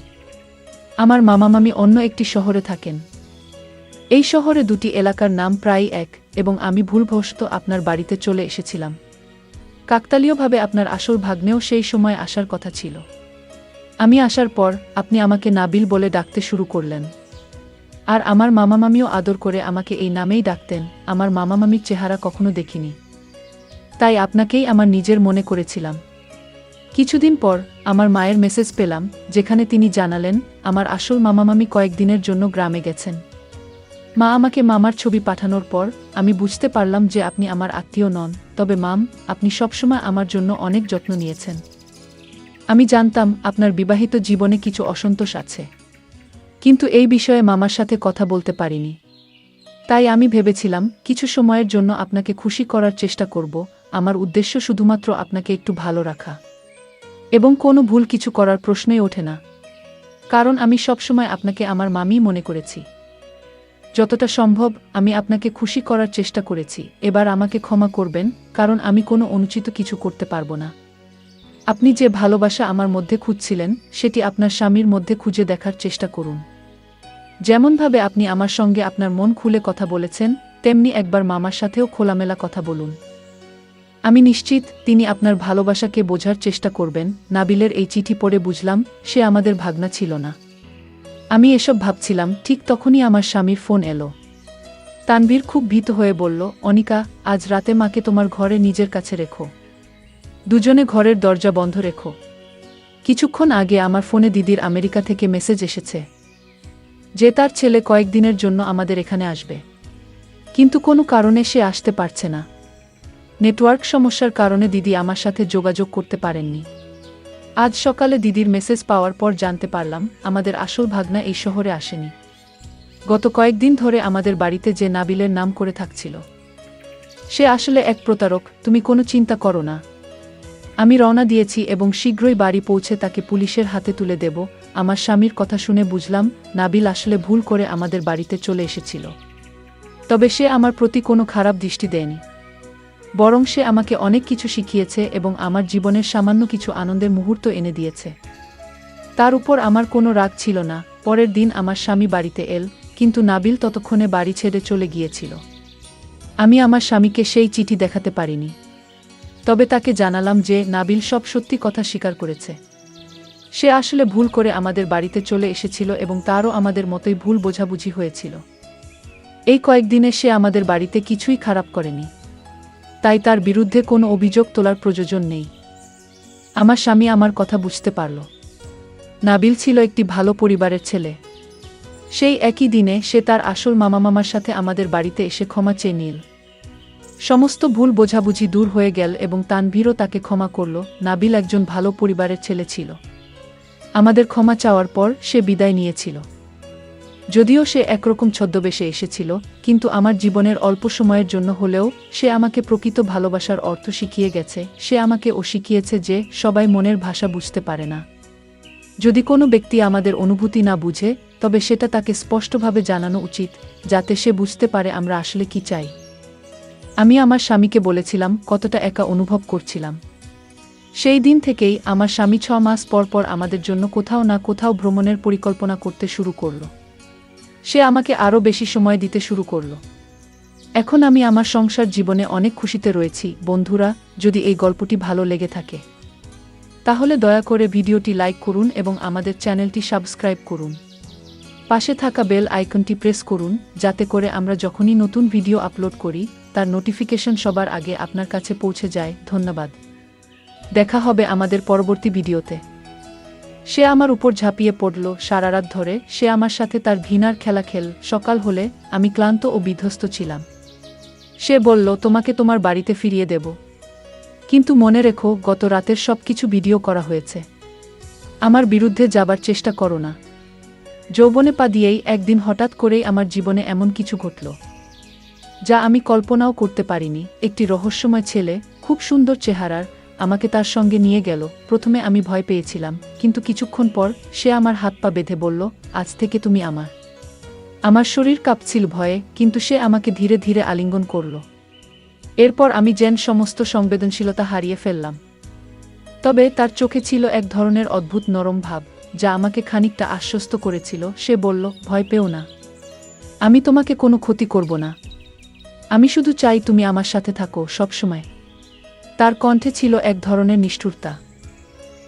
আমার মামা মামি অন্য একটি শহরে থাকেন। এই শহরে 2টি এলাকার নাম প্রায় এক, এবং আমি ভুলবশত আপনার বাড়িতে চলে এসেছিলাম। কাকতালীয়ভাবে আপনার আসল ভাগ্নেও সেই সময় আসার কথা ছিল। আমি আসার পর আপনি আমাকে নাবিল বলে ডাকতে শুরু করলেন। আর আমার মামা মামিও আদর করে আমাকে এই নামেই ডাকতেন। আমার মামা মামির চেহারা কখনো দেখিনি, তাই আপনাকেই আমার নিজের মনে করেছিলাম। কিছুদিন পর আমার মায়ের মেসেজ পেলাম, যেখানে তিনি জানালেন আমার আসল মামামামি কয়েকদিনের জন্য গ্রামে গেছেন। মা আমাকে মামার ছবি পাঠানোর পর আমি বুঝতে পারলাম যে আপনি আমার আত্মীয় নন, তবে মাম, আপনি সবসময় আমার জন্য অনেক যত্ন নিয়েছেন। আমি জানতাম আপনার বিবাহিত জীবনে কিছু অসন্তোষ আছে, কিন্তু এই বিষয়ে মামার সাথে কথা বলতে পারিনি। তাই আমি ভেবেছিলাম কিছু সময়ের জন্য আপনাকে খুশি করার চেষ্টা করব। আমার উদ্দেশ্য শুধুমাত্র আপনাকে একটু ভালো রাখা, এবং কোনো ভুল কিছু করার প্রশ্নই ওঠে না, কারণ আমি সবসময় আপনাকে আমার মামি মনে করেছি। যতটা সম্ভব আমি আপনাকে খুশি করার চেষ্টা করেছি। এবার আমাকে ক্ষমা করবেন, কারণ আমি কোনো অনুচিত কিছু করতে পারবো না। আপনি যে ভালোবাসা আমার মধ্যে খুঁজছিলেন সেটি আপনার স্বামীর মধ্যে খুঁজে দেখার চেষ্টা করুন। যেমনভাবে আপনি আমার সঙ্গে আপনার মন খুলে কথা বলেছেন, তেমনি একবার মামার সাথেও খোলামেলা কথা বলুন। আমি নিশ্চিত তিনি আপনার ভালোবাসাকে বোঝার চেষ্টা করবেন। নাবিলের এই চিঠি পড়ে বুঝলাম সে আমাদের ভাগনা ছিল না। আমি এসব ভাবছিলাম, ঠিক তখনই আমার স্বামীর ফোন এলো। তানভীর খুব ভীত হয়ে বলল, অনিকা, আজ রাতে মাকে তোমার ঘরে নিজের কাছে রেখো। দুজনে ঘরের দরজা বন্ধ রেখো। কিছুক্ষণ আগে আমার ফোনে দিদির আমেরিকা থেকে মেসেজ এসেছে যে তার ছেলে কয়েকদিনের জন্য আমাদের এখানে আসবে, কিন্তু কোনো কারণে সে আসতে পারছে না। নেটওয়ার্ক সমস্যার কারণে দিদি আমার সাথে যোগাযোগ করতে পারেননি। আজ সকালে দিদির মেসেজ পাওয়ার পর জানতে পারলাম আমাদের আসল ভাগনা এই শহরে আসেনি। গত কয়েকদিন ধরে আমাদের বাড়িতে যে নাবিলের নাম করে থাকছিল সে আসলে এক প্রতারক। তুমি কোনো চিন্তা করো না, আমি রওনা দিয়েছি এবং শীঘ্রই বাড়ি পৌঁছে তাকে পুলিশের হাতে তুলে দেব। আমার স্বামীর কথা শুনে বুঝলাম নাবিল আসলে ভুল করে আমাদের বাড়িতে চলে এসেছিল, তবে সে আমার প্রতি কোনো খারাপ দৃষ্টি দেয়নি, বরং সে আমাকে অনেক কিছু শিখিয়েছে এবং আমার জীবনের সামান্য কিছু আনন্দের মুহূর্ত এনে দিয়েছে। তার উপর আমার কোনো রাগ ছিল না। পরের দিন আমার স্বামী বাড়িতে এল, কিন্তু নাবিল ততক্ষণে বাড়ি ছেড়ে চলে গিয়েছিল। আমি আমার স্বামীকে সেই চিঠি দেখাতে পারিনি, তবে তাকে জানালাম যে নাবিল সব সত্যি কথা স্বীকার করেছে। সে আসলে ভুল করে আমাদের বাড়িতে চলে এসেছিল এবং তারও আমাদের মতোই ভুল বোঝাবুঝি হয়েছিল। এই কয়েকদিনে সে আমাদের বাড়িতে কিছুই খারাপ করেনি, তাই তার বিরুদ্ধে কোনো অভিযোগ তোলার প্রয়োজন নেই। আমার স্বামী আমার কথা বুঝতে পারল। নাবিল ছিল একটি ভালো পরিবারের ছেলে। সেই একই দিনে সে তার আসল মামার সাথে আমাদের বাড়িতে এসে ক্ষমা চেয়ে নিল। সমস্ত ভুল বোঝাবুঝি দূর হয়ে গেল এবং তানভীরও তাকে ক্ষমা করল। নাবিল একজন ভালো পরিবারের ছেলে ছিল। আমাদের ক্ষমা চাওয়ার পর সে বিদায় নিয়েছিল। যদিও সে একরকম ছদ্মবেশে এসেছিল, কিন্তু আমার জীবনের অল্প সময়ের জন্য হলেও সে আমাকে প্রকৃত ভালোবাসার অর্থ শিখিয়ে গেছে। সে আমাকে শিখিয়েছে যে সবাই মনের ভাষা বুঝতে পারে না। যদি কোনো ব্যক্তি আমাদের অনুভূতি না বুঝে, তবে সেটা তাকে স্পষ্টভাবে জানানো উচিত, যাতে সে বুঝতে পারে আমরা আসলে কি চাই। আমি আমার স্বামীকে বলেছিলাম কতটা একা অনুভব করছিলাম। সেই দিন থেকেই আমার স্বামী 6 মাস পর পর আমাদের জন্য কোথাও না কোথাও ভ্রমণের পরিকল্পনা করতে শুরু করল। সে আমাকে আরও বেশি সময় দিতে শুরু করল। এখন আমি আমার সংসার জীবনে অনেক খুশিতে রয়েছি। বন্ধুরা, যদি এই গল্পটি ভালো লেগে থাকে তাহলে দয়া করে ভিডিওটি লাইক করুন এবং আমাদের চ্যানেলটি সাবস্ক্রাইব করুন। পাশে থাকা বেল আইকনটি প্রেস করুন, যাতে করে আমরা যখনই নতুন ভিডিও আপলোড করি তার নোটিফিকেশন সবার আগে আপনার কাছে পৌঁছে যায়। ধন্যবাদ। দেখা হবে আমাদের পরবর্তী ভিডিওতে। সে আমার উপর ঝাঁপিয়ে পড়ল। সারা রাত ধরে সে আমার সাথে তার ঘৃণার খেলা খেল। সকাল হলে আমি ক্লান্ত ও বিধ্বস্ত ছিলাম। সে বলল, তোমাকে তোমার বাড়িতে ফিরিয়ে দেব, কিন্তু মনে রেখো গত রাতের সবকিছু ভিডিও করা হয়েছে। আমার বিরুদ্ধে যাবার চেষ্টা করো না। যৌবনে পা দিয়েই একদিন হঠাৎ করেই আমার জীবনে এমন কিছু ঘটল যা আমি কল্পনাও করতে পারিনি। একটি রহস্যময় ছেলে, খুব সুন্দর চেহারার, আমাকে তার সঙ্গে নিয়ে গেল। প্রথমে আমি ভয় পেয়েছিলাম, কিন্তু কিছুক্ষণ পর সে আমার হাত পা বেঁধে বলল, আজ থেকে তুমি আমার। আমার শরীর কাঁপছিল ভয়ে, কিন্তু সে আমাকে ধীরে ধীরে আলিঙ্গন করল। এরপর আমি যেন সমস্ত সংবেদনশীলতা হারিয়ে ফেললাম। তবে তার চোখে ছিল এক ধরনের অদ্ভুত নরম ভাব, যা আমাকে খানিকটা আশ্বস্ত করেছিল। সে বলল, ভয় পেও না, আমি তোমাকে কোনো ক্ষতি করব না। আমি শুধু চাই তুমি আমার সাথে থাকো সবসময়। তার কণ্ঠে ছিল এক ধরনের নিষ্ঠুরতা,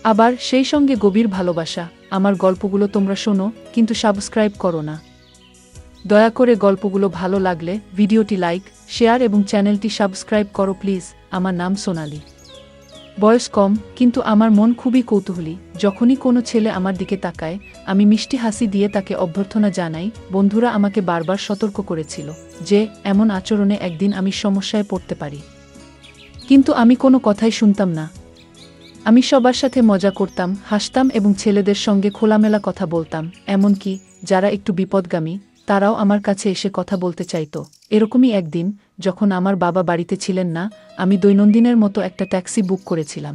আবার সেই সঙ্গে গভীর ভালোবাসা। আমার গল্পগুলো তোমরা শোনো, কিন্তু সাবস্ক্রাইব করো না। দয়া করে গল্পগুলো ভালো লাগলে ভিডিওটি লাইক, শেয়ার এবং চ্যানেলটি সাবস্ক্রাইব করো প্লিজ। আমার নাম সোনালি। বয়স কম, কিন্তু আমার মন খুবই কৌতূহলী। যখনই কোনো ছেলে আমার দিকে তাকায়, আমি মিষ্টি হাসি দিয়ে তাকে অভ্যর্থনা জানাই। বন্ধুরা আমাকে বারবার সতর্ক করেছিল যে এমন আচরণে একদিন আমি সমস্যায় পড়তে পারি, কিন্তু আমি কোনো কথাই শুনতাম না। আমি সবার সাথে মজা করতাম, হাসতাম এবং ছেলেদের সঙ্গে খোলামেলা কথা বলতাম। এমনকি যারা একটু বিপদগামী তারাও আমার কাছে এসে কথা বলতে চাইত। এরকমই একদিন, যখন আমার বাবা বাড়িতে ছিলেন না, আমি দৈনন্দিনের মতো একটা ট্যাক্সি বুক করেছিলাম।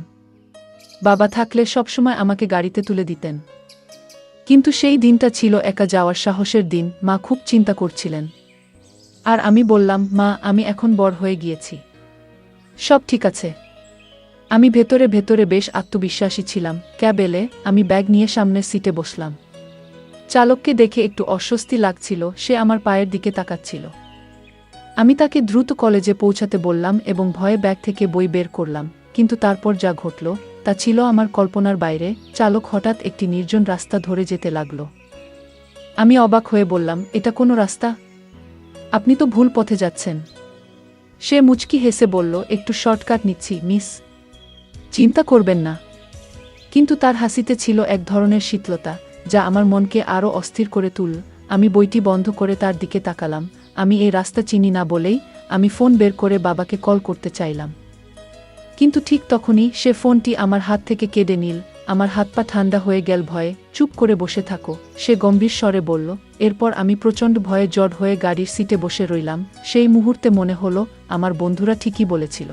বাবা থাকলে সবসময় আমাকে গাড়িতে তুলে দিতেন, কিন্তু সেই দিনটা ছিল একা যাওয়ার সাহসের দিন। মা খুব চিন্তা করছিলেন, আর আমি বললাম, মা, আমি এখন বড় হয়ে গিয়েছি, সব ঠিক আছে। আমি ভেতরে ভেতরে বেশ আত্মবিশ্বাসী ছিলাম। ক্যাব এলে আমি ব্যাগ নিয়ে সামনের সিটে বসলাম। চালককে দেখে একটু অস্বস্তি লাগছিল, সে আমার পায়ের দিকে তাকাচ্ছিল। আমি তাকে দ্রুত কলেজে পৌঁছাতে বললাম এবং ভয়ে ব্যাগ থেকে বই বের করলাম। কিন্তু তারপর যা ঘটল তা ছিল আমার কল্পনার বাইরে। চালক হঠাৎ একটি নির্জন রাস্তা ধরে যেতে লাগল। আমি অবাক হয়ে বললাম, এটা কোনো রাস্তা? আপনি তো ভুল পথে যাচ্ছেন। সে মুচকি হেসে বলল, একটু শর্টকাট নিচ্ছি মিস, চিন্তা করবেন না। কিন্তু তার হাসিতে ছিল এক ধরনের শীতলতা যা আমার মনকে আরও অস্থির করে তুলল। আমি বইটি বন্ধ করে তার দিকে তাকালাম। আমি এই রাস্তা চিনি না বলেই আমি ফোন বের করে বাবাকে কল করতে চাইলাম, কিন্তু ঠিক তখনই সে ফোনটি আমার হাত থেকে কেড়ে নিল। আমার হাত পা ঠান্ডা হয়ে গেল। ভয়ে, চুপ করে বসে থাকো, সে গম্ভীর স্বরে বলল। এরপর আমি প্রচণ্ড ভয়ে জড় হয়ে গাড়ির সিটে বসে রইলাম। সেই মুহূর্তে মনে হলো আমার বন্ধুরা ঠিকই বলেছিল,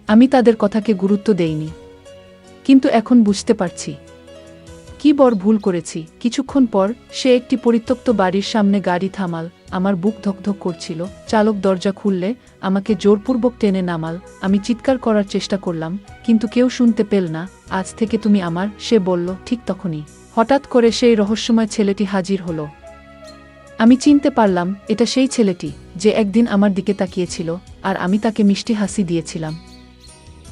আমি তাদের কথাকে গুরুত্ব দেইনি। কিন্তু এখন বুঝতে পারছি কি বড় ভুল করেছি। কিছুক্ষণ পর সে একটি পরিত্যক্ত বাড়ির সামনে গাড়ি থামাল। আমার বুক ধকধক করছিল। চালক দরজা খুললে আমাকে জোরপূর্বক টেনে নামাল। আমি চিৎকার করার চেষ্টা করলাম, কিন্তু কেউ শুনতে পেল না। আজ থেকে তুমি আমার, সে বলল। ঠিক তখনই হঠাৎ করে সেই রহস্যময় ছেলেটি হাজির হলো। আমি চিনতে পারলাম এটা সেই ছেলেটি যে একদিন আমার দিকে তাকিয়েছিল, আর আমি তাকে মিষ্টি হাসি দিয়েছিলাম।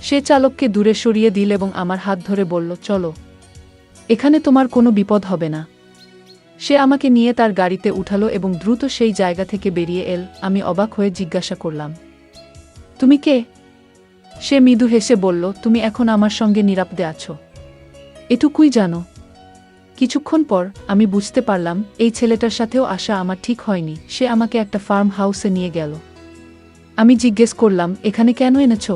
সে চালককে দূরে সরিয়ে দিল এবং আমার হাত ধরে বলল, চলো, এখানে তোমার কোনো বিপদ হবে না। সে আমাকে নিয়ে তার গাড়িতে উঠালো এবং দ্রুত সেই জায়গা থেকে বেরিয়ে এল। আমি অবাক হয়ে জিজ্ঞাসা করলাম, তুমি কে? সে মৃদু হেসে বলল, তুমি এখন আমার সঙ্গে নিরাপদে আছো, এটুকুই জানো। কিছুক্ষণ পর আমি বুঝতে পারলাম এই ছেলেটার সাথেও আসা আমার ঠিক হয়নি। সে আমাকে একটা ফার্ম হাউসে নিয়ে গেল। আমি জিজ্ঞেস করলাম, এখানে কেন এনেছো?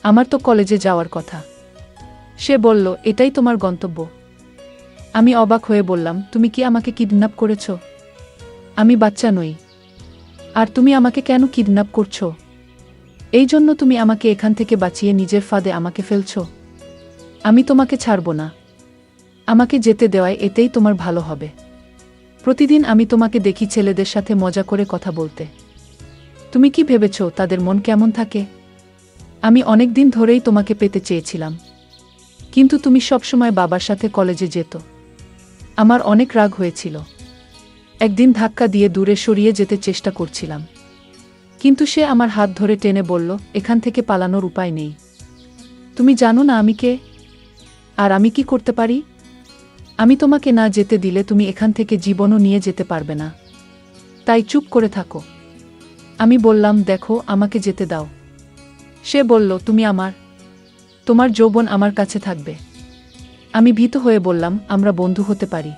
আমার তো কলেজে যাওয়ার কথা। সে বলল, এটাই তোমার গন্তব্য। আমি অবাক হয়ে বললাম, তুমি কি আমাকে কিডন্যাপ করেছ? আমি বাচ্চা নই। আর তুমি আমাকে কেন কিডন্যাপ করছো? এই জন্য তুমি আমাকে এখান থেকে বাঁচিয়ে নিজের ফাঁদে আমাকে ফেলছ? আমি তোমাকে ছাড়ব না। আমাকে যেতে দেওয়ায় এতেই তোমার ভালো হবে। প্রতিদিন আমি তোমাকে দেখি ছেলেদের সাথে মজা করে কথা বলতে। তুমি কি ভেবেছ তাদের মন কেমন থাকে? আমি অনেক দিন ধরেই তোমাকে পেতে চেয়েছিলাম, কিন্তু তুমি সবসময় বাবার সাথে কলেজে যেত। আমার অনেক রাগ হয়েছিল। একদিন ধাক্কা দিয়ে দূরে সরিয়ে যেতে চেষ্টা করছিলাম, কিন্তু সে আমার হাত ধরে টেনে বলল, এখান থেকে পালানোর উপায় নেই। তুমি জানো না আমি কে, আর আমি কি করতে পারি? আমি তোমাকে না যেতে দিলে তুমি এখান থেকে জীবনও নিয়ে যেতে পারবে না। তাই চুপ করে থাকো। আমি বললাম, দেখো, আমাকে যেতে দাও। সে বলল, তুমি আমার, তোমার যৌবন আমার কাছে থাকবে। আমি ভীত হয়ে বললাম, আমরা বন্ধু হতে পারি।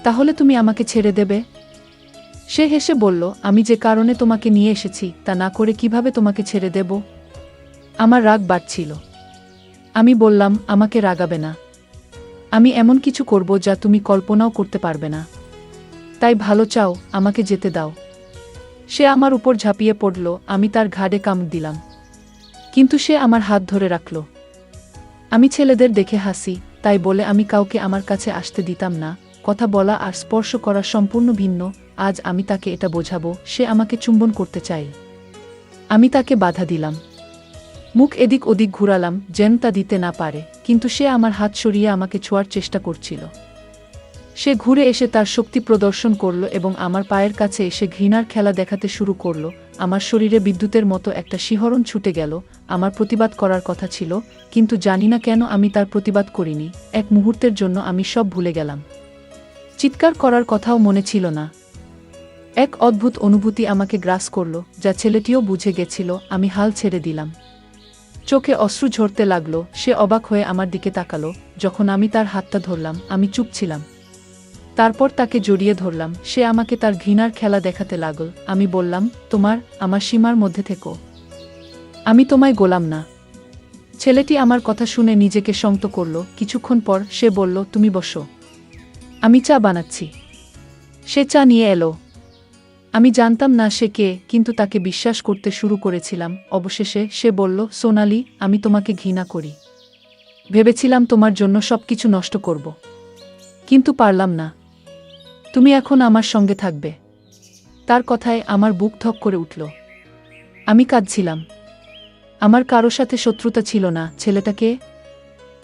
তাহলে তুমি আমাকে ছেড়ে দেবে? সে হেসে বলল, আমি যে কারণে তোমাকে নিয়ে এসেছি তা না করে কিভাবে তোমাকে ছেড়ে দেব? আমার রাগ বাড়ছিল। আমি বললাম, আমাকে রাগাবে না। আমি এমন কিছু করব যা তুমি কল্পনাও করতে পারবে না। তাই ভালো চাও, আমাকে যেতে দাও। সে আমার উপর ঝাঁপিয়ে পড়ল। আমি তার ঘাড়ে কামড় দিলাম, কিন্তু সে আমার হাত ধরে রাখল। আমি ছেলেদের দেখে হাসি, তাই বলে আমি কাউকে আমার কাছে আসতে দিতাম না। কথা বলা আর স্পর্শ করা সম্পূর্ণ ভিন্ন। আজ আমি তাকে এটা বোঝাবো। সে আমাকে চুম্বন করতে চাই। আমি তাকে বাধা দিলাম, মুখ এদিক ওদিক ঘুরালাম যেন তা দিতে না পারে, কিন্তু সে আমার হাত সরিয়ে আমাকে ছোঁয়ার চেষ্টা করছিল। সে ঘুরে এসে তার শক্তি প্রদর্শন করল এবং আমার পায়ের কাছে এসে ঘৃণার খেলা দেখাতে শুরু করল। আমার শরীরে বিদ্যুতের মতো একটা শিহরণ ছুটে গেল। আমার প্রতিবাদ করার কথা ছিল, কিন্তু জানি না কেন আমি তার প্রতিবাদ করিনি। এক মুহূর্তের জন্য আমি সব ভুলে গেলাম। চিৎকার করার কথাও মনে ছিল না। এক অদ্ভুত অনুভূতি আমাকে গ্রাস করল, যা ছেলেটিও বুঝে গেছিল। আমি হাল ছেড়ে দিলাম। চোখে অশ্রু ঝরতে লাগলো। সে অবাক হয়ে আমার দিকে তাকালো। যখন আমি তার হাতটা ধরলাম, আমি চুপ ছিলাম। তারপর তাকে জড়িয়ে ধরলাম। সে আমাকে তার ঘৃণার খেলা দেখাতে লাগল। আমি বললাম, আমার সীমার মধ্যে থেকো। আমি তোমায় গোলাম না। ছেলেটি আমার কথা শুনে নিজেকে শক্ত করল। কিছুক্ষণ পর সে বলল, তুমি বসো, আমি চা বানাচ্ছি। সে চা নিয়ে এলো। আমি জানতাম না সে কে, কিন্তু তাকে বিশ্বাস করতে শুরু করেছিলাম। অবশেষে সে বলল, সোনালি, আমি তোমাকে ঘৃণা করি। ভেবেছিলাম তোমার জন্য সবকিছু নষ্ট করব, কিন্তু পারলাম না। তুমি এখন আমার সঙ্গে থাকবে। তার কথায় আমার বুক ধক করে উঠল। আমি কাঁদছিলাম। আমার কারো সাথে শত্রুতা ছিল না। ছেলেটাকে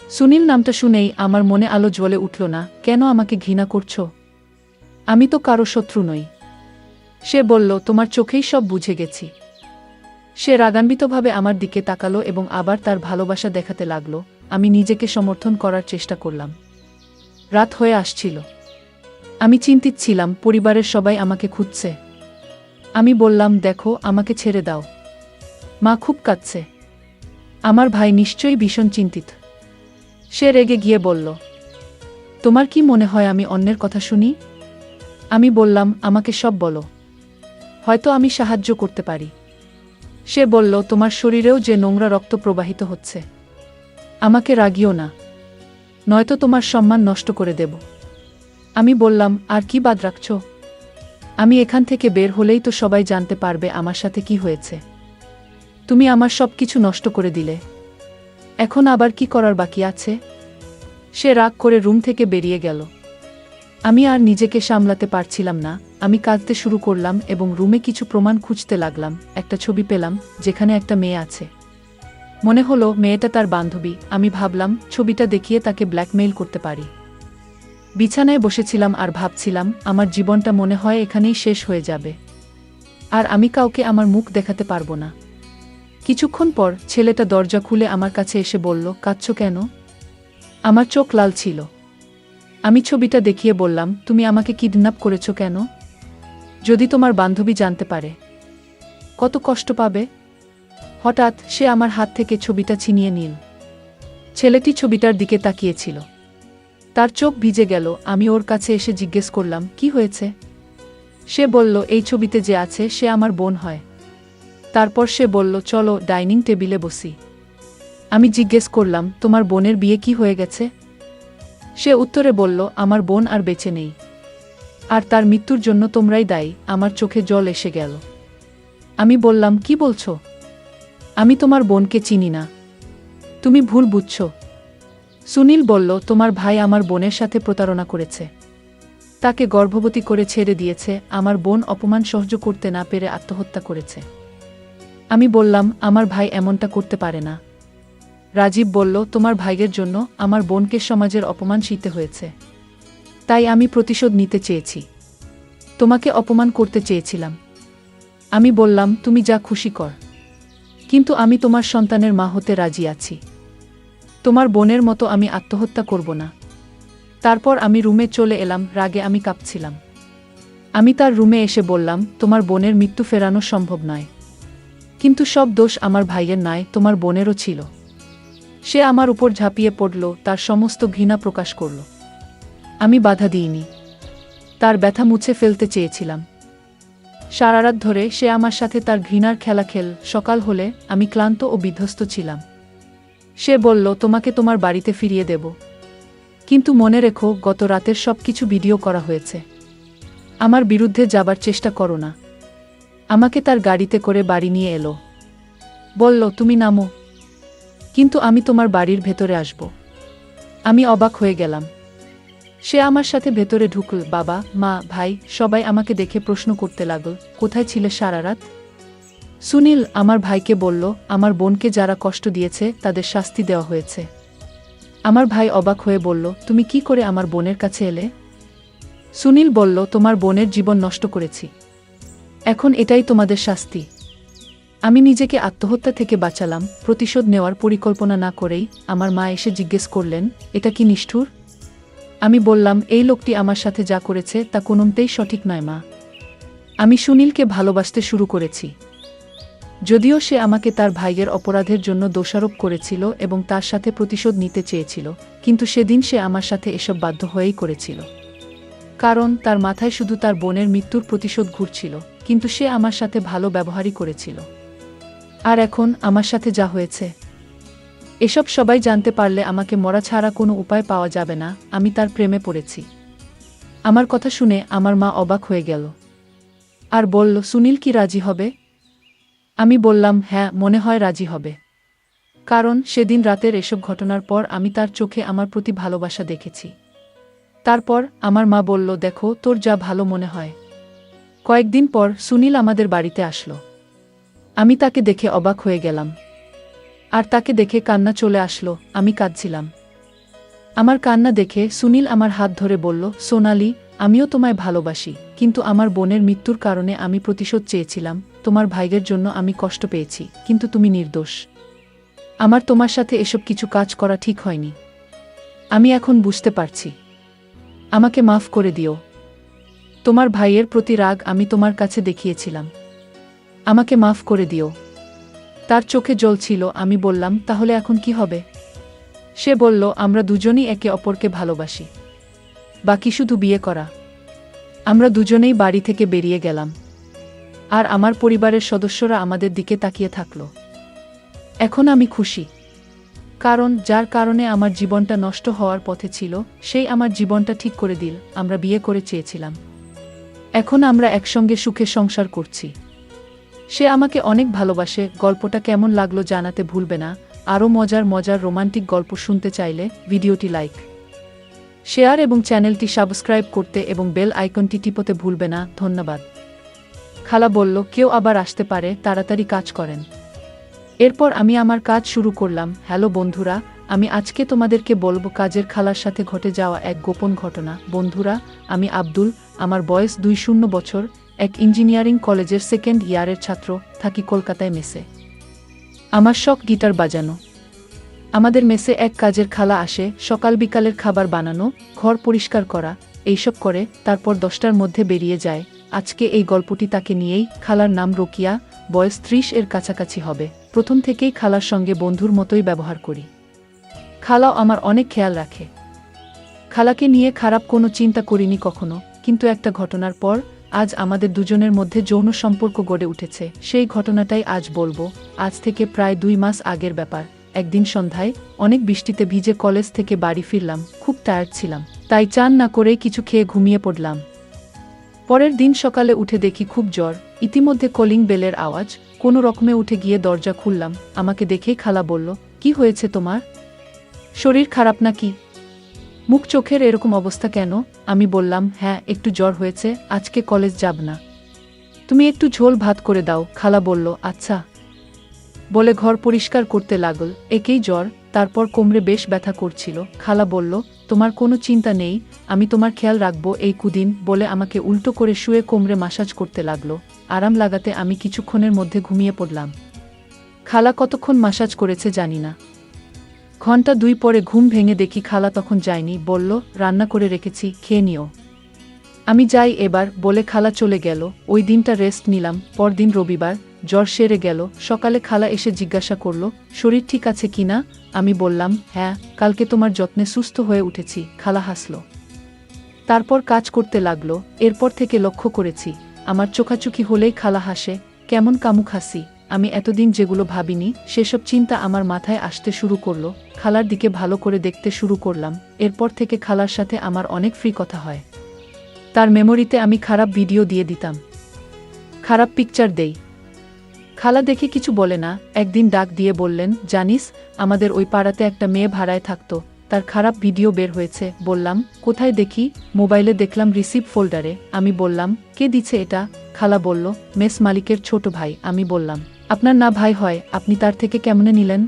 সুনীল নামটা শুনেই আমার মনে আলো জ্বলে উঠল। না, কেন আমাকে ঘৃণা করছো? আমি তো কারো শত্রু নই। সে বলল, তোমার চোখেই সব বুঝে গেছি। সে রাগান্বিতভাবে আমার দিকে তাকালো এবং আবার তার ভালোবাসা দেখাতে লাগল। আমি নিজেকে সমর্থন করার চেষ্টা করলাম। রাত হয়ে আসছিল। আমি চিন্তিত ছিলাম, পরিবারের সবাই আমাকে খুঁজছে। আমি বললাম, দেখো, আমাকে ছেড়ে দাও। মা খুব কাঁদছে। আমার ভাই নিশ্চয়ই ভীষণ চিন্তিত। সে রেগে গিয়ে বলল, তোমার কি মনে হয় আমি অন্যের কথা শুনি? আমি বললাম, আমাকে সব বলো, হয়তো আমি সাহায্য করতে পারি। সে বলল, তোমার শরীরেও যে নোংরা রক্ত প্রবাহিত হচ্ছে। আমাকে রাগিও না, নয়তো তোমার সম্মান নষ্ট করে দেব। আমি বললাম, আর কি বাদ রাখছ? আমি এখান থেকে বের হলেই তো সবাই জানতে পারবে আমার সাথে কি হয়েছে। তুমি আমার সব কিছু নষ্ট করে দিলে। এখন আবার কি করার বাকি আছে? সে রাগ করে রুম থেকে বেরিয়ে গেল। আমি আর নিজেকে সামলাতে পারছিলাম না। আমি কাঁদতে শুরু করলাম এবং রুমে কিছু প্রমাণ খুঁজতে লাগলাম। একটা ছবি পেলাম যেখানে একটা মেয়ে আছে। মনে হলো মেয়েটা তার বান্ধবী। আমি ভাবলাম, ছবিটা দেখিয়ে তাকে ব্ল্যাকমেইল করতে পারি। বিছানায় বসেছিলাম আর ভাবছিলাম, আমার জীবনটা মনে হয় এখানেই শেষ হয়ে যাবে। আর আমি কাউকে আমার মুখ দেখাতে পারবো না। কিছুক্ষণ পর ছেলেটা দরজা খুলে আমার কাছে এসে বলল, কাঁদছো কেন? আমার চোখ লাল ছিল। আমি ছবিটা দেখিয়ে বললাম, তুমি আমাকে কিডন্যাপ করেছো কেন? যদি তোমার বান্ধবী জানতে পারে, কত কষ্ট পাবে। হঠাৎ সে আমার হাত থেকে ছবিটা ছিনিয়ে নিল। ছেলেটি ছবিটার দিকে তাকিয়েছিল। তার চোখ ভিজে গেল। আমি ওর কাছে এসে জিজ্ঞেস করলাম, কি হয়েছে? সে বলল, এই ছবিতে যে আছে সে আমার বোন হয়। তারপর সে বলল, চলো ডাইনিং টেবিলে বসি। আমি জিজ্ঞেস করলাম, তোমার বোনের বিয়ে কি হয়ে গেছে? সে উত্তরে বলল, আমার বোন আর বেঁচে নেই, আর তার মৃত্যুর জন্য তোমরাই দায়ী। আমার চোখে জল এসে গেল। আমি বললাম, কি বলছো? আমি তোমার বোনকে চিনি না। তুমি ভুল বুঝছো। সুনীল বলল, তোমার ভাই আমার বোনের সাথে প্রতারণা করেছে। তাকে গর্ভবতী করে ছেড়ে দিয়েছে। আমার বোন অপমান সহ্য করতে না পেরে আত্মহত্যা করেছে। আমি বললাম, আমার ভাই এমনটা করতে পারে না। রাজীব বলল, তোমার ভাইয়ের জন্য আমার বোনকে সমাজের অপমান সইতে হয়েছে। তাই আমি প্রতিশোধ নিতে চেয়েছি। তোমাকে অপমান করতে চেয়েছিলাম। আমি বললাম, তুমি যা খুশি কর, কিন্তু আমি তোমার সন্তানের মা হতে রাজি আছি। তোমার বোনের মতো আমি আত্মহত্যা করব না। তারপর আমি রুমে চলে এলাম। রাগে আমি কাঁপছিলাম। আমি তার রুমে এসে বললাম, তোমার বোনের মৃত্যু ফেরানো সম্ভব নয়, কিন্তু সব দোষ আমার ভাইয়ের নয়, তোমার বোনেরও ছিল। সে আমার উপর ঝাঁপিয়ে পড়ল, তার সমস্ত ঘৃণা প্রকাশ করল। আমি বাধা দিইনি। তার ব্যথা মুছে ফেলতে চেয়েছিলাম। সারা রাত ধরে সে আমার সাথে তার ঘৃণার খেলা খেল। সকাল হলে আমি ক্লান্ত ও বিধ্বস্ত ছিলাম। সে বলল, তোমাকে তোমার বাড়িতে ফিরিয়ে দেব, কিন্তু মনে রেখো, গত রাতের সব কিছু ভিডিও করা হয়েছে। আমার বিরুদ্ধে যাবার চেষ্টা করো না। আমাকে তার গাড়িতে করে বাড়ি নিয়ে এলো। বলল, তুমি নামো, কিন্তু আমি তোমার বাড়ির ভেতরে আসব। আমি অবাক হয়ে গেলাম। সে আমার সাথে ভেতরে ঢুকল। বাবা, মা, ভাই সবাই আমাকে দেখে প্রশ্ন করতে লাগল, কোথায় ছিলে সারা রাত? সুনীল আমার ভাইকে বলল, আমার বোনকে যারা কষ্ট দিয়েছে তাদের শাস্তি দেওয়া হয়েছে। আমার ভাই অবাক হয়ে বলল, তুমি কি করে আমার বোনের কাছে এলে? সুনীল বলল, তোমার বোনের জীবন নষ্ট করেছি, এখন এটাই তোমাদের শাস্তি। আমি নিজেকে আত্মহত্যা থেকে বাঁচালাম, প্রতিশোধ নেওয়ার পরিকল্পনা না করেই। আমার মা এসে জিজ্ঞেস করলেন, এটা কি নিষ্ঠুর? আমি বললাম, এই লোকটি আমার সাথে যা করেছে তা কোনোমতেই সঠিক নয় মা। আমি সুনীলকে ভালোবাসতে শুরু করেছি। যদিও সে আমাকে তার ভাইয়ের অপরাধের জন্য দোষারোপ করেছিল এবং তার সাথে প্রতিশোধ নিতে চেয়েছিল, কিন্তু সেদিন সে আমার সাথে এসব বাধ্য হয়েই করেছিল। কারণ তার মাথায় শুধু তার বোনের মৃত্যুর প্রতিশোধ ঘুরছিল, কিন্তু সে আমার সাথে ভালো ব্যবহারই করেছিল। আর এখন আমার সাথে যা হয়েছে, এসব সবাই জানতে পারলে আমাকে মরা ছাড়া কোনো উপায় পাওয়া যাবে না। আমি তার প্রেমে পড়েছি। আমার কথা শুনে আমার মা অবাক হয়ে গেল আর বলল, সুনীল কি রাজি হবে? আমি বললাম, হ্যাঁ, মনে হয় রাজি হবে। কারণ সেদিন রাতের এসব ঘটনার পর আমি তার চোখে আমার প্রতি ভালোবাসা দেখেছি। তারপর আমার মা বলল, দেখো, তোর যা ভালো মনে হয়। কয়েকদিন পর সুনীল আমাদের বাড়িতে আসলো। আমি তাকে দেখে অবাক হয়ে গেলাম। আর তাকে দেখে কান্না চলে আসলো। আমি কাঁদছিলাম। আমার কান্না দেখে সুনীল আমার হাত ধরে বলল, সোনালি, আমিও তোমায় ভালোবাসি, কিন্তু আমার বোনের মৃত্যুর কারণে আমি প্রতিশোধ চেয়েছিলাম। তোমার ভাইয়ের জন্য আমি কষ্ট পেয়েছি, কিন্তু তুমি নির্দোষ। আমার তোমার সাথে এসব কিছু কাজ করা ঠিক হয়নি। আমি এখন বুঝতে পারছি। আমাকে মাফ করে দিও। তোমার ভাইয়ের প্রতি রাগ আমি তোমার কাছে দেখিয়েছিলাম। আমাকে মাফ করে দিও। তার চোখে জল ছিল। আমি বললাম, তাহলে এখন কি হবে? সে বলল, আমরা দুজনই একে অপরকে ভালোবাসি। বাকি শুধু বিয়ে করা। আমরা দুজনেই বাড়ি থেকে বেরিয়ে গেলাম। আর আমার পরিবারের সদস্যরা আমাদের দিকে তাকিয়ে থাকল। এখন আমি খুশি। কারণ যার কারণে আমার জীবনটা নষ্ট হওয়ার পথে ছিল, সেই আমার জীবনটা ঠিক করে দিল। আমরা বিয়ে করে চেয়েছিলাম। এখন আমরা একসঙ্গে সুখে সংসার করছি। সে আমাকে অনেক ভালোবাসে। গল্পটা কেমন লাগলো জানাতে ভুলবে না। আরও মজার মজার রোমান্টিক গল্প শুনতে চাইলে ভিডিওটি লাইক, শেয়ার এবং চ্যানেলটি সাবস্ক্রাইব করতে এবং বেল আইকনটি টিপতে ভুলবে না। ধন্যবাদ। খালা বলল, কেউ আবার আসতে পারে, তাড়াতাড়ি কাজ করেন। এরপর আমি আমার কাজ শুরু করলাম। হ্যালো বন্ধুরা, আমি আজকে তোমাদেরকে বলবো কাজের খালার সাথে ঘটে যাওয়া এক গোপন ঘটনা। বন্ধুরা, আমি আব্দুল, আমার বয়স 20 বছর, এক ইঞ্জিনিয়ারিং কলেজের সেকেন্ড ইয়ারের ছাত্র, থাকি কলকাতায় মেসে। আমার শখ গিটার বাজানো। আমাদের মেসে এক কাজের খালা আসে। সকাল বিকালের খাবার বানানো, ঘর পরিষ্কার করা, এইসব করে তারপর 10টার মধ্যে বেরিয়ে যায়। আজকে এই গল্পটি তাকে নিয়েই। খালার নাম রোকিয়া, বয়স 30 এর কাছাকাছি হবে। প্রথম থেকেই খালার সঙ্গে বন্ধুর মতোই ব্যবহার করি। খালাও আমার অনেক খেয়াল রাখে। খালাকে নিয়ে খারাপ কোনো চিন্তা করিনি কখনো, কিন্তু একটা ঘটনার পর আজ আমাদের দুজনের মধ্যে যৌন সম্পর্ক গড়ে উঠেছে। সেই ঘটনাটাই আজ বলবো। আজ থেকে প্রায় 2 মাস আগের ব্যাপার। একদিন সন্ধ্যায় অনেক বৃষ্টিতে ভিজে কলেজ থেকে বাড়ি ফিরলাম। খুব টায়ার্ড ছিলাম, তাই চান না করেই কিছু খেয়ে ঘুমিয়ে পড়লাম। পরের দিন সকালে উঠে দেখি খুব জ্বর। ইতিমধ্যে কলিং বেলের আওয়াজ। কোনো রকমে উঠে গিয়ে দরজা খুললাম। আমাকে দেখেই খালা বলল, কি হয়েছে তোমার? শরীর খারাপ নাকি? মুখ চোখের এরকম অবস্থা কেন? আমি বললাম, হ্যাঁ, একটু জ্বর হয়েছে, আজকে কলেজ যাব না। তুমি একটু ঝোল ভাত করে দাও। খালা বলল, আচ্ছা। বলে ঘর পরিষ্কার করতে লাগল। একেই জ্বর, তারপর কোমরে বেশ ব্যথা করছিল। খালা বলল, তোমার কোনো চিন্তা নেই, আমি তোমার খেয়াল রাখবো এই কুদিন। বলে আমাকে উল্টো করে শুয়ে কোমরে মাসাজ করতে লাগলো। আরাম লাগাতে আমি কিছুক্ষণের মধ্যে ঘুমিয়ে পড়লাম। খালা কতক্ষণ মাসাজ করেছে জানি না। ঘন্টা 2 পরে ঘুম ভেঙে দেখি খালা তখন যায়নি। বলল, রান্না করে রেখেছি, খেয়ে নিও। আমি যাই এবার, বলে খালা চলে গেল। ওই দিনটা রেস্ট নিলাম। পরদিন রবিবার, জ্বর সেরে গেল। সকালে খালা এসে জিজ্ঞাসা করল, শরীর ঠিক আছে কিনা? আমি বললাম, হ্যাঁ, কালকে তোমার যত্নে সুস্থ হয়ে উঠেছি। খালা হাসল। তারপর কাজ করতে লাগলো। এরপর থেকে লক্ষ্য করেছি, আমার চোখাচোখি হলেই খালা হাসে। কেমন কামুক হাসি। আমি এতদিন যেগুলো ভাবিনি, সেসব চিন্তা আমার মাথায় আসতে শুরু করলো। খালার দিকে ভালো করে দেখতে শুরু করলাম। এরপর থেকে খালার সাথে আমার অনেক ফ্রি কথা হয়। তার মেমোরিতে আমি খারাপ ভিডিও দিয়ে দিতাম, খারাপ পিকচার দেই। খালা দেখে কিছু বলে না। একদিন ডাক দিয়ে বললেন, জানিস, আমাদের ওই পাড়াতে একটা মেয়ে ভাড়ায় থাকতো, তার খারাপ ভিডিও বের হয়েছে। বললাম, কোথায় দেখি? মোবাইলে দেখলাম রিসিভ ফোল্ডারে। আমি বললাম, কে দিচ্ছে এটা? খালা বলল, মেস মালিকের ছোট ভাই। আমি বললাম, আপনার না ভাই হয়, আপনি তার থেকে কেমনে নিলেন?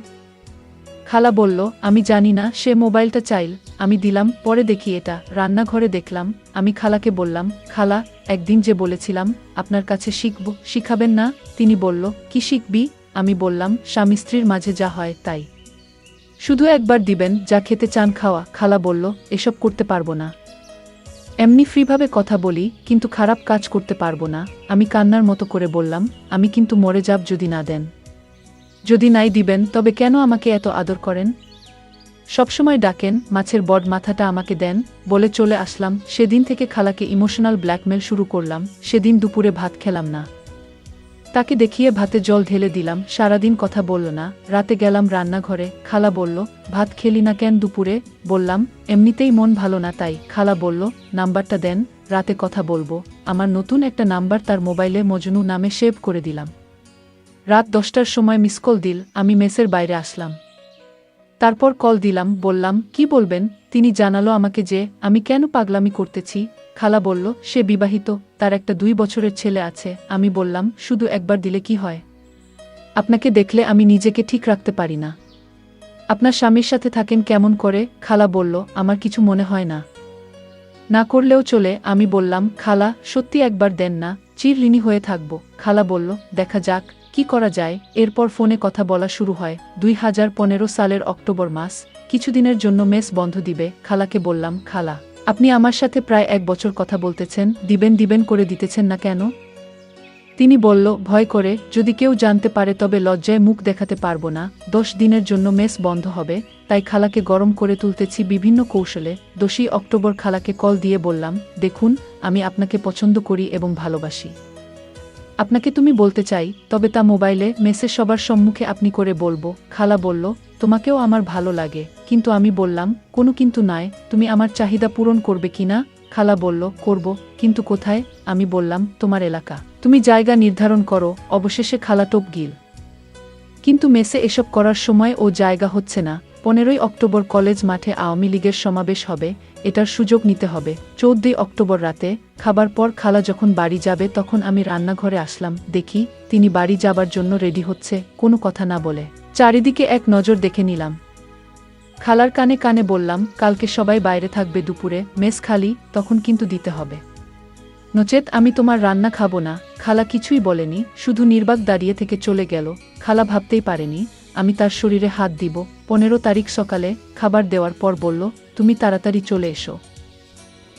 খালা বলল, আমি জানি না, সে মোবাইলটা চাইল, আমি দিলাম। পরে দেখি এটা রান্নাঘরে দেখলাম। আমি খালাকে বললাম, খালা, একদিন যে বলেছিলাম আপনার কাছে শিখব, শিখাবেন না? তিনি বলল, কি শিখবি? আমি বললাম, স্বামী স্ত্রীর মাঝে যা হয় তাই। শুধু একবার দিবেন, যা খেতে চান খাওয়া। খালা বলল, এসব করতে পারবো না। এমনি ফ্রিভাবে কথা বলি, কিন্তু খারাপ কাজ করতে পারবো না। আমি কান্নার মতো করে বললাম, আমি কিন্তু মরে যাব যদি না দেন। যদি নাই দিবেন তবে কেন আমাকে এত আদর করেন? সবসময় ডাকেন, মাছের বড মাথাটা আমাকে দেন, বলে চলে আসলাম। সেদিন থেকে খালাকে ইমোশনাল ব্ল্যাকমেল শুরু করলাম। সেদিন দুপুরে ভাত খেলাম না, তাকে দেখিয়ে ভাতে জল ঢেলে দিলাম। সারাদিন কথা বলল না। রাতে গেলাম রান্নাঘরে, খালা বলল, ভাত খেলি না কেন দুপুরে? বললাম, এমনিতেই মন ভালো না তাই। খালা বলল, নাম্বারটা দেন, রাতে কথা বলবো। আমার নতুন একটা নাম্বার তার মোবাইলে মজনু নামে সেভ করে দিলাম। রাত 10টার সময় মিসকল দিল। আমি মেসের বাইরে আসলাম। তারপর কল দিলাম, বললাম, কি বলবেন? তিনি জানালো আমাকে যে আমি কেন পাগলামি করতেছি। খালা বলল, সে বিবাহিত, তার একটা 2 বছরের ছেলে আছে। আমি বললাম, শুধু একবার দিলে কি হয়? আপনাকে দেখলে আমি নিজেকে ঠিক রাখতে পারি না। আপনার স্বামীর সাথে থাকেন কেমন করে? খালা বলল, আমার কিছু মনে হয় না, না করলেও চলে। আমি বললাম, খালা সত্যি একবার দেন না, চিরঋণী হয়ে থাকব। খালা বলল, দেখা যাক কি করা যায়। এরপর ফোনে কথা বলা শুরু হয়। 2015 সালের অক্টোবর মাস। কিছুদিনের জন্য মেস বন্ধ দিবে। খালাকে বললাম, খালা আপনি আমার সাথে প্রায় 1 বছর কথা বলতেছেন, দিবেন দিবেন করে দিতেছেন না কেন? তিনি বলল, ভয় করে, যদি কেউ জানতে পারে তবে লজ্জায় মুখ দেখাতে পারবো না। 10 দিনের জন্য মেস বন্ধ হবে, তাই খালাকে গরম করে তুলতেছি বিভিন্ন কৌশলে। 10ই অক্টোবর খালাকে কল দিয়ে বললাম, দেখুন, আমি আপনাকে পছন্দ করি এবং ভালোবাসি। আপনাকে তুমি বলতে চাই, তবে তা মোবাইলে মেসে সবার সম্মুখে আপনি করে বলবো। খালা বলল, তোমাকেও আমার ভালো লাগে। কিন্তু আমি বললাম, কোনো কিন্তু নয়, তুমি আমার চাহিদা পূরণ করবে কিনা? খালা বলল, করব, কিন্তু কোথায়? আমি বললাম, তোমার এলাকা, তুমি জায়গা নির্ধারণ করো। অবশেষে খালা টোপ গিল। কিন্তু মেসে এসব করার সময় ও জায়গা হচ্ছে না। 15ই অক্টোবর কলেজ মাঠে আওয়ামী লীগের সমাবেশ হবে, এটার সুযোগ নিতে হবে। 14ই অক্টোবর রাতে খাবার পর খালা যখন বাড়ি যাবে তখন আমি রান্নাঘরে আসলাম। দেখি তিনি বাড়ি যাবার জন্য রেডি হচ্ছে, কোনো কথা না বলে। চারিদিকে এক নজর দেখে নিলাম। খালার কানে কানে বললাম, কালকে সবাই বাইরে থাকবে, দুপুরে মেস খালি, তখন কিন্তু দিতে হবে, নচেত আমি তোমার রান্না খাবো না। খালা কিছুই বলেনি, শুধু নির্বাক দাঁড়িয়ে থেকে চলে গেল। খালা ভাবতেই পারেনি আমি তার শরীরে হাত দিব। 15 তারিখ সকালে খাবার দেওয়ার পর বলল, তুমি তাড়াতাড়ি চলে এসো।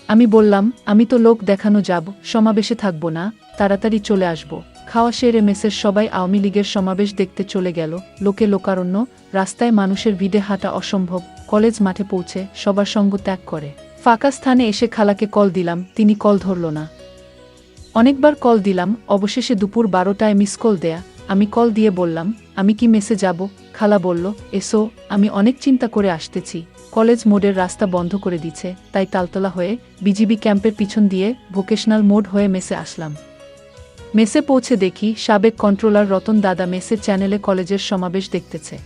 আমি বললাম, আমি তো লোক দেখানো যাব, সমাবেশে থাকবো না, তাড়াতাড়ি চলে আসব। খাওয়া সেরে মেসের সবাই আওয়ামী লীগের সমাবেশ দেখতে চলে গেল। লোকে লোকারণ্য, রাস্তায় মানুষের ভিড়ে হাঁটা অসম্ভব। কলেজ মাঠে পৌঁছে সবার সঙ্গ ত্যাগ করে ফাঁকা স্থানে এসে খালাকে কল দিলাম, তিনি কল ধরল না। অনেকবার কল দিলাম, অবশেষে দুপুর 12টায় মিস কল দেয়া। আমি কল দিয়ে বললাম, আমি কি মেসে যাব? খালা বলল, এসো, আমি অনেক চিন্তা করে আসতেছি। কলেজ মোড়ের রাস্তা বন্ধ করে দিচ্ছে, তাই তালতলা হয়ে বিজিবি ক্যাম্পের পিছন দিয়ে ভোকেশনাল মোড় হয়ে মেসে আসলাম। মেসে পৌঁছে দেখি সাবেক কন্ট্রোলার রতন দাদা মেসের চ্যানেলে কলেজের সমাবেশ দেখতেছে।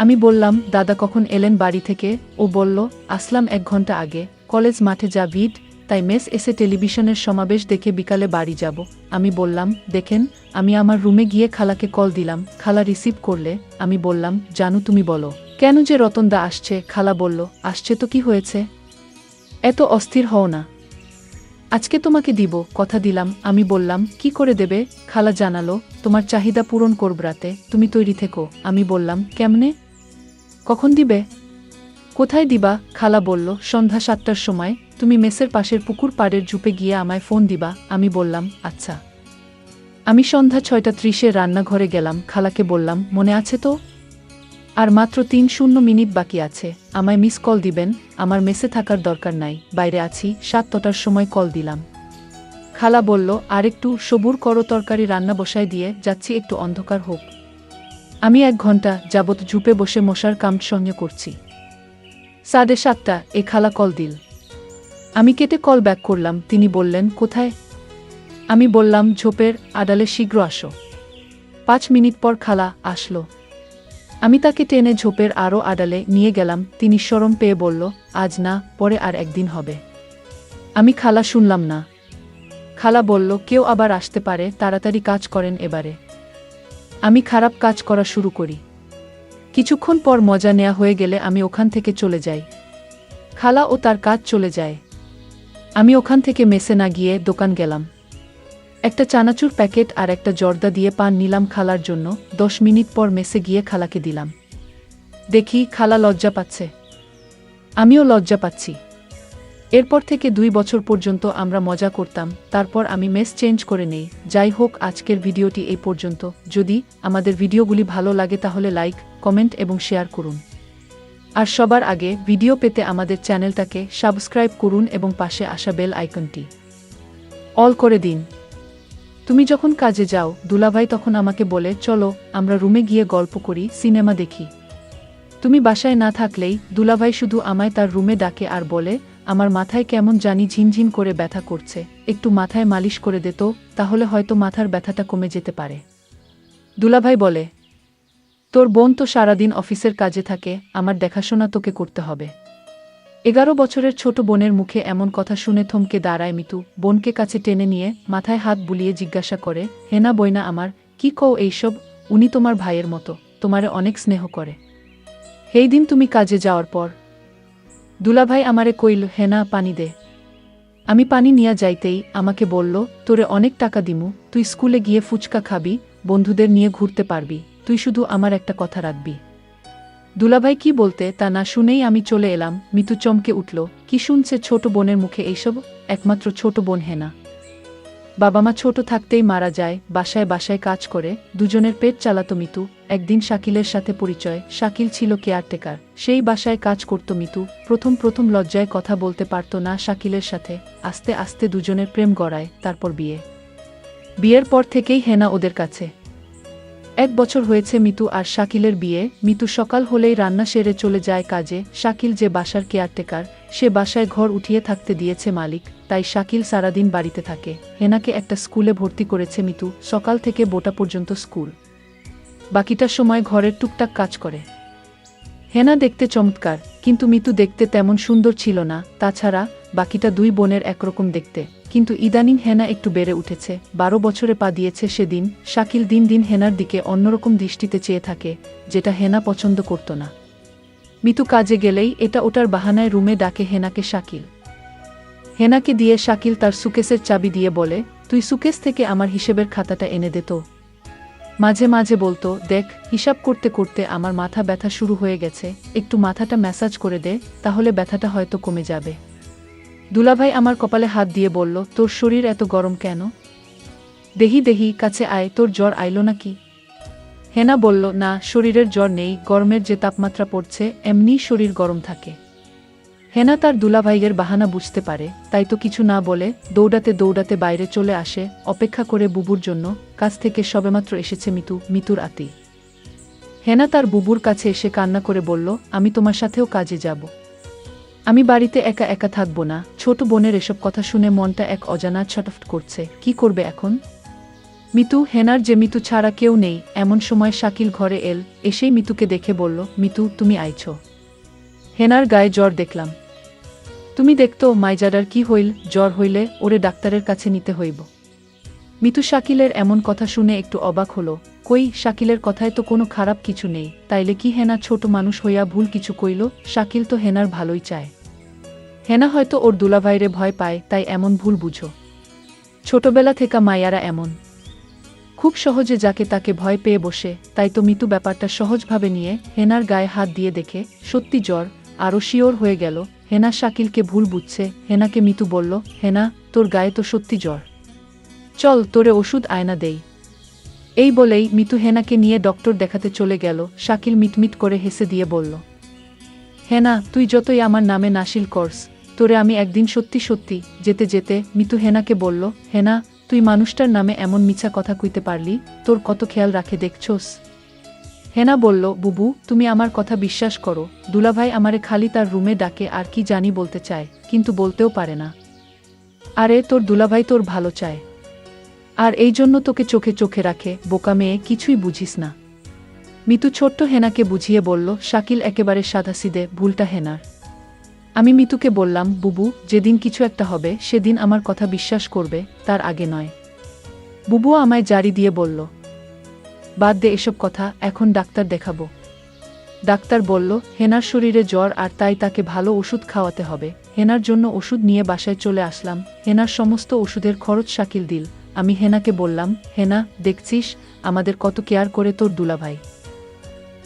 আমি বললাম, দাদা কখন এলেন বাড়ি থেকে? ও বলল, আসলাম 1 ঘন্টা আগে। কলেজ মাঠে যা ভিড়, তাই মেস এসে টেলিভিশনের সমাবেশ দেখে বিকালে বাড়ি যাব। আমি বললাম, দেখেন, আমি আমার রুমে গিয়ে খালাকে কল দিলাম। খালা রিসিভ করলে। আমি বললাম, জানু তুমি বলো, কেন যে রতনদা আসছে? খালা বলল, আসছে তো কি হয়েছে? এত অস্থির হও না, আজকে তোমাকে দিব, কথা দিলাম। আমি বললাম, কি করে দেবে? খালা জানালো, তোমার চাহিদা পূরণ করব রাতে, তুমি তৈরি থেকো। আমি বললাম, কেমনে? কখন দিবে? কোথায় দিবা? খালা বলল, সন্ধ্যা 7টার সময় তুমি মেসের পাশের পুকুর পাড়ের জুপে গিয়ে আমায় ফোন দিবা। আমি বললাম, আচ্ছা। আমি সন্ধ্যা 6:30-এ রান্নাঘরে গেলাম। খালাকে বললাম, মনে আছে তো? আর মাত্র 3 মিনিট বাকি আছে, আমায় মিস কল দিবেন। আমার মেসে থাকার দরকার নাই, বাইরে আছি। 7টার সময় কল দিলাম। খালা বলল, আর একটু সবুর করো, তরকারি রান্না বসায় দিয়ে যাচ্ছি, একটু অন্ধকার হোক। আমি 1 ঘন্টা যাবত ঝুপে বসে মশার কাম সঙ্গে করছি। 7:30 এ খালা কল দিল। আমি কেটে কল ব্যাক করলাম। তিনি বললেন, কোথায়? আমি বললাম, ঝোপের আড়ালে, শীঘ্র আসো। 5 মিনিট পর খালা আসলো। আমি তাকে টেনে ঝোপের আরও আড়ালে নিয়ে গেলাম। তিনি শরম পেয়ে বলল, আজ না, পরে আর একদিন হবে। আমি খালা শুনলাম না। খালা বলল, কেউ আবার আসতে পারে, তাড়াতাড়ি কাজ করেন এবারে। আমি খারাপ কাজ করা শুরু করি। কিছুক্ষণ পর মজা নেয়া হয়ে গেলে আমি ওখান থেকে চলে যাই। খালা ও তার কাজ চলে যায়। আমি ওখান থেকে মেসে না গিয়ে দোকান গেলাম। একটা চানাচুর প্যাকেট আর একটা জর্দা দিয়ে পান নিলাম খালার জন্য। 10 মিনিট পর মেসে গিয়ে খালাকে দিলাম। দেখি খালা লজ্জা পাচ্ছে। আমিও লজ্জা পাচ্ছি। এরপর থেকে 2 বছর পর্যন্ত আমরা মজা করতাম, তারপর আমি মেস চেঞ্জ করে নেই। যাই হোক, আজকের ভিডিওটি এই পর্যন্ত। যদি আমাদের ভিডিওগুলি ভালো লাগে তাহলে লাইক, কমেন্ট এবং শেয়ার করুন। আর সবার আগে ভিডিও পেতে আমাদের চ্যানেলটাকে সাবস্ক্রাইব করুন এবং পাশে আসা বেল আইকনটি অল করে দিন। তুমি যখন কাজে যাও, দুলাভাই তখন আমাকে বলে, চলো আমরা রুমে গিয়ে গল্প করি, সিনেমা দেখি। তুমি বাসায় না থাকলেই দুলাভাই শুধু আমায় তার রুমে ডাকে আর বলে, আমার মাথায় কেমন জানি ঝিনঝিন করে ব্যথা করছে, একটু মাথায় মালিশ করে দে তো, তাহলে হয়তো মাথার ব্যথাটা কমে যেতে পারে। দুলাভাই বলে, তোর বোন তো সারাদিন অফিসের কাজে থাকে, আমার দেখাশোনা তোকে করতে হবে। 11 বছরের ছোট বোনের মুখে এমন কথা শুনে থমকে দাঁড়ায় মিতু। বোনকে কাছে টেনে নিয়ে মাথায় হাত বুলিয়ে জিজ্ঞাসা করে, হেনা বইনা আমার, কি কও এইসব? উনি তোমার ভাইয়ের মতো, তোমারে অনেক স্নেহ করে। সেই দিন তুমি কাজে যাওয়ার পর দুলাভাই আমারে কইল, হেনা পানি দে। আমি পানি নিয়া যাইতেই আমাকে বলল, তোরে অনেক টাকা দিমু, তুই স্কুলে গিয়ে ফুচকা খাবি, বন্ধুদের নিয়ে ঘুরতে পারবি, তুই শুধু আমার একটা কথা রাখবি। দুলাভাই কি বলতে তা না শুনেই আমি চলে এলাম। মিতু চমকে উঠল, কি শুনছে ছোট বোনের মুখে এইসব? একমাত্র ছোট বোন হেনা। বাবা মা ছোট থাকতেই মারা যায়, বাসায় বাসায় কাজ করে দুজনের পেট চালাতো মিতু। একদিন শাকিলের সাথে পরিচয়। শাকিল ছিল কেয়ারটেকার, সেই বাসায় কাজ করত মিতু। প্রথম লজ্জায় কথা বলতে পারত না শাকিলের সাথে। আস্তে আস্তে দুজনের প্রেম গড়ায়, তারপর বিয়ের পর থেকেই হেনা ওদের কাছে। 1 বছর হয়েছে মিতু আর শাকিলের বিয়ে। মিতু সকাল হলেই রান্না সেরে চলে যায় কাজে। শাকিল যে বাসার কেয়ারটেকার, সে বাসায় ঘর উঠিয়ে থাকতে দিয়েছে মালিক, তাই শাকিল সারাদিন বাড়িতে থাকে। হেনাকে একটা স্কুলে ভর্তি করেছে মিতু, সকাল থেকে বোটা পর্যন্ত স্কুল, বাকিটা সময় ঘরের টুকটাক কাজ করে। হেনা দেখতে চমৎকার, কিন্তু মিতু দেখতে তেমন সুন্দর ছিল না। তাছাড়া বাকিটা 2 বোনের একরকম দেখতে। কিন্তু ইদানিং হেনা একটু বেড়ে উঠেছে, 12 বছরে পা দিয়েছে সেদিন। শাকিল দিন দিন হেনার দিকে অন্যরকম দৃষ্টিতে চেয়ে থাকে, যেটা হেনা পছন্দ করত না। মিতু কাজে গেলেই এটা ওটার বাহানায় রুমে ডাকে হেনাকে শাকিল। হেনাকে দিয়ে শাকিল তার সুকেসের চাবি দিয়ে বলে, তুই সুকেস থেকে আমার হিসেবের খাতাটা এনে দে তো। মাঝে মাঝে বলতো, দেখ হিসাব করতে করতে আমার মাথা ব্যথা শুরু হয়ে গেছে, একটু মাথাটা ম্যাসাজ করে দে, তাহলে ব্যথাটা হয়তো কমে যাবে। দুলাভাই আমার কপালে হাত দিয়ে বলল, তোর শরীর এত গরম কেন? দেহি কাছে আয়, তোর জ্বর আইলো নাকি? হেনা বলল, না শরীরের জ্বর নেই, গরমের যে তাপমাত্রা পড়ছে এমনি শরীর গরম থাকে। হেনা তার দুলাভাইয়ের বাহানা বুঝতে পারে, তাই তো কিছু না বলে দৌড়াতে বাইরে চলে আসে, অপেক্ষা করে বুবুর জন্য। কাজ থেকে সবেমাত্র এসেছে মিতুর আতি। হেনা তার বুবুর কাছে এসে কান্না করে বলল, আমি তোমার সাথেও কাজে যাব। আমি বাড়িতে একা একা থাকবো না। ছোট বোনের এসব কথা শুনে মনটা এক অজানা ছটফট করছে। কি করবে এখন হেনার যে মিতু ছাড়া কেউ নেই। এমন সময় শাকিল ঘরে এসেই মিতুকে দেখে বলল, মিতু তুমি আইছো? হেনার গায়ে জ্বর দেখলাম। তুমি দেখতো মাইজাডার কি হইল? জ্বর হইলে ওরে ডাক্তারের কাছে নিতে হইব। মিতু শাকিলের এমন কথা শুনে একটু অবাক হলো। কই, শাকিলের কথায় তো কোনো খারাপ কিছু নেই, তাইলে কি হেনা ছোট মানুষ হইয়া ভুল কিছু কইল? শাকিল তো হেনার ভালোই চায়। হেনা হয়তো ওর দুলাভাইরে ভয় পায়, তাই এমন ভুল বুঝো। ছোটবেলা থেকে মাইয়ারা এমন, খুব সহজে যাকে তাকে ভয় পেয়ে বসে। তাই তো মিতু ব্যাপারটা সহজভাবে নিয়ে হেনার গায়ে হাত দিয়ে দেখে সত্যি জ্বর। আরও শিওর হয়ে গেল হেনা শাকিলকে ভুল বুঝছে। হেনাকে মিতু বলল, হেনা তোর গায়ে তো সত্যি জ্বর, চল তোরে ওষুধ আয়না দেই। এই বলেই মিতু হেনাকে নিয়ে ডক্টর দেখাতে চলে গেল। শাকিল মিটমিট করে হেসে দিয়ে বলল, হেনা তুই যতই আমার নামে নাশিল করস, তোরে আমি একদিন সত্যি সত্যি। যেতে যেতে মিতু হেনাকে বলল, হেনা তুই মানুষটার নামে এমন মিছা কথা কইতে পারলি? তোর কত খেয়াল রাখে দেখছোস। হেনা বলল, বুবু তুমি আমার কথা বিশ্বাস করো, দুলাভাই আমারে খালি তার রুমে ডাকে আর কি জানি বলতে চায়, কিন্তু বলতেও পারে না। আরে তোর দুলাভাই তোর ভালো চায়, আর এই জন্য তোকে চোখে চোখে রাখে। বোকা মেয়ে, কিছুই বুঝিস না। মিতু ছোট্ট হেনাকে বুঝিয়ে বলল। শাকিল একেবারে সাধাসিধে, ভুলটা হেনার। আমি মিতুকে বললাম, বুবু যেদিন কিছু একটা হবে সেদিন আমার কথা বিশ্বাস করবে, তার আগে নয়। বুবুও আমায় জারি দিয়ে বলল, বাদ দে এসব কথা, এখন ডাক্তার দেখাবো। ডাক্তার বলল, হেনার শরীরে জ্বর আর তাই তাকে ভালো ওষুধ খাওয়াতে হবে। হেনার জন্য ওষুধ নিয়ে বাসায় চলে আসলাম। হেনার সমস্ত ওষুধের খরচ শাকিল দিল। আমি হেনাকে বললাম, হেনা দেখছিস আমাদের কত কেয়ার করে তোর দুলাভাই।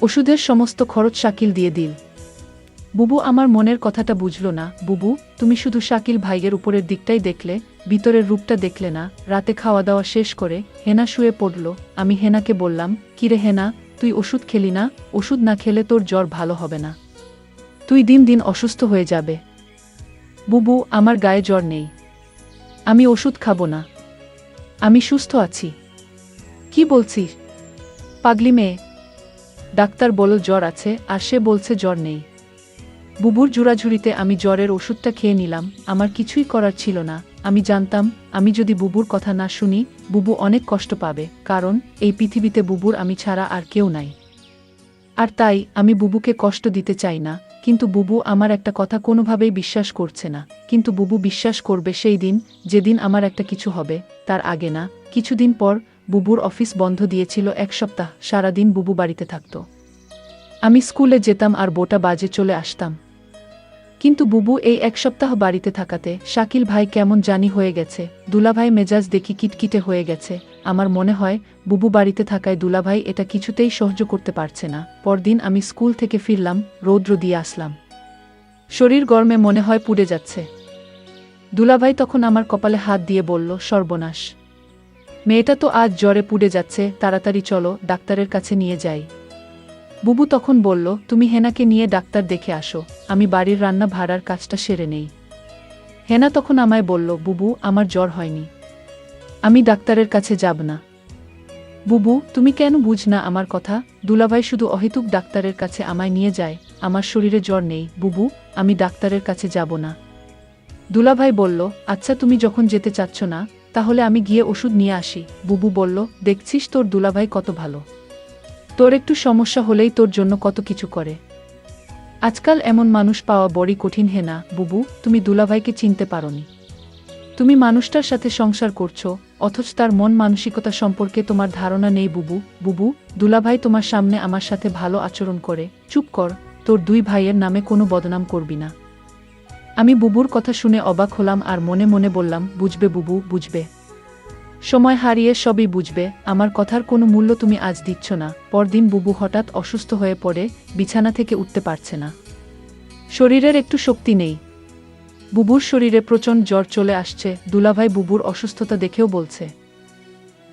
ওষুধের সমস্ত খরচ শাকিল দিয়ে দিল। বুবু আমার মনের কথাটা বুঝল না। বুবু, তুমি শুধু শাকিল ভাইয়ের উপরের দিকটাই দেখলে, ভিতরের রূপটা দেখলে না। রাতে খাওয়া দাওয়া শেষ করে হেনা শুয়ে পড়ল। আমি হেনাকে বললাম, কিরে হেনা, তুই ওষুধ খেলি না? ওষুধ না খেলে তোর জ্বর ভালো হবে না, তুই দিন দিন অসুস্থ হয়ে যাবে। বুবু, আমার গায়ে জ্বর নেই, আমি ওষুধ খাবো না, আমি সুস্থ আছি। কি বলছিস পাগলি মেয়ে? ডাক্তার বলল জ্বর আছে, আর সে বলছে জ্বর নেই। বুবুর জোড়াঝুড়িতে আমি জ্বরের ওষুধটা খেয়ে নিলাম। আমার কিছুই করার ছিল না। আমি জানতাম, আমি যদি বুবুর কথা না শুনি, বুবু অনেক কষ্ট পাবে, কারণ এই পৃথিবীতে বুবুর আমি ছাড়া আর কেউ নাই। আর তাই আমি বুবুকে কষ্ট দিতে চাই না। কিন্তু বুবু আমার একটা কথা কোনোভাবেই বিশ্বাস করছে না। কিন্তু বুবু বিশ্বাস করবে সেই দিন, যেদিন আমার একটা কিছু হবে, তার আগে না। কিছুদিন পর বুবুর অফিস বন্ধ দিয়েছিল 1 সপ্তাহ। সারাদিন বুবু বাড়িতে থাকত। আমি স্কুলে যেতাম আর 2টা বাজে চলে আসতাম। কিন্তু বুবু এই 1 সপ্তাহ বাড়িতে থাকাতে শাকিল ভাই কেমন জানি হয়ে গেছে। দুলাভাই মেজাজ দেখি কিটকিটে হয়ে গেছে। আমার মনে হয় বুবু বাড়িতে থাকায় দুলাভাই এটা কিছুতেই সহ্য করতে পারছে না। পরদিন আমি স্কুল থেকে ফিরলাম, রৌদ্র দিয়ে আসলাম, শরীর গরমে মনে হয় পুড়ে যাচ্ছে। দুলাভাই তখন আমার কপালে হাত দিয়ে বলল, সর্বনাশ, মেয়েটা তো আজ জ্বরে পুড়ে যাচ্ছে, তাড়াতাড়ি চলো, ডাক্তারের কাছে নিয়ে যাই। বুবু তখন বলল, তুমি হেনাকে নিয়ে ডাক্তার দেখে আসো, আমি বাড়ির রান্না ভাড়ার কাজটা সেরে নেই। হেনা তখন আমায় বলল, বুবু, আমার জ্বর হয়নি, আমি ডাক্তারের কাছে যাব না। বুবু, তুমি কেন বুঝ না আমার কথা? দুলাভাই শুধু অহেতুক ডাক্তারের কাছে আমায় নিয়ে যায়। আমার শরীরে জ্বর নেই বুবু, আমি ডাক্তারের কাছে যাব না। দুলাভাই বলল, আচ্ছা তুমি যখন যেতে চাচ্ছ না, তাহলে আমি গিয়ে ওষুধ নিয়ে আসি। বুবু বলল, দেখছিস তোর দুলাভাই কত ভালো, তোর একটু সমস্যা হলেই তোর জন্য কত কিছু করে। আজকাল এমন মানুষ পাওয়া বড়ই কঠিন। হেনা, বুবু, তুমি দুলাভাইকে চিনতে পারোনি। তুমি মানুষটার সাথে সংসার করছো, অথচ তার মন মানসিকতা সম্পর্কে তোমার ধারণা নেই। বুবু, বুবু, দুলাভাই তোমার সামনে আমার সাথে ভালো আচরণ করে। চুপ কর, তোর 2 ভাইয়ের নামে কোনো বদনাম করবি না। আমি বুবুর কথা শুনে অবাক হলাম আর মনে মনে বললাম, বুঝবে বুবু, বুঝবে। সময় হারিয়ে সবই বুঝবে। আমার কথার কোনো মূল্য তুমি আজ দিচ্ছ না। পরদিন বুবু হঠাৎ অসুস্থ হয়ে পড়ে, বিছানা থেকে উঠতে পারছে না, শরীরের একটু শক্তি নেই। বুবুর শরীরে প্রচণ্ড জ্বর চলে আসছে। দুলাভাই বুবুর অসুস্থতা দেখেও বলছে,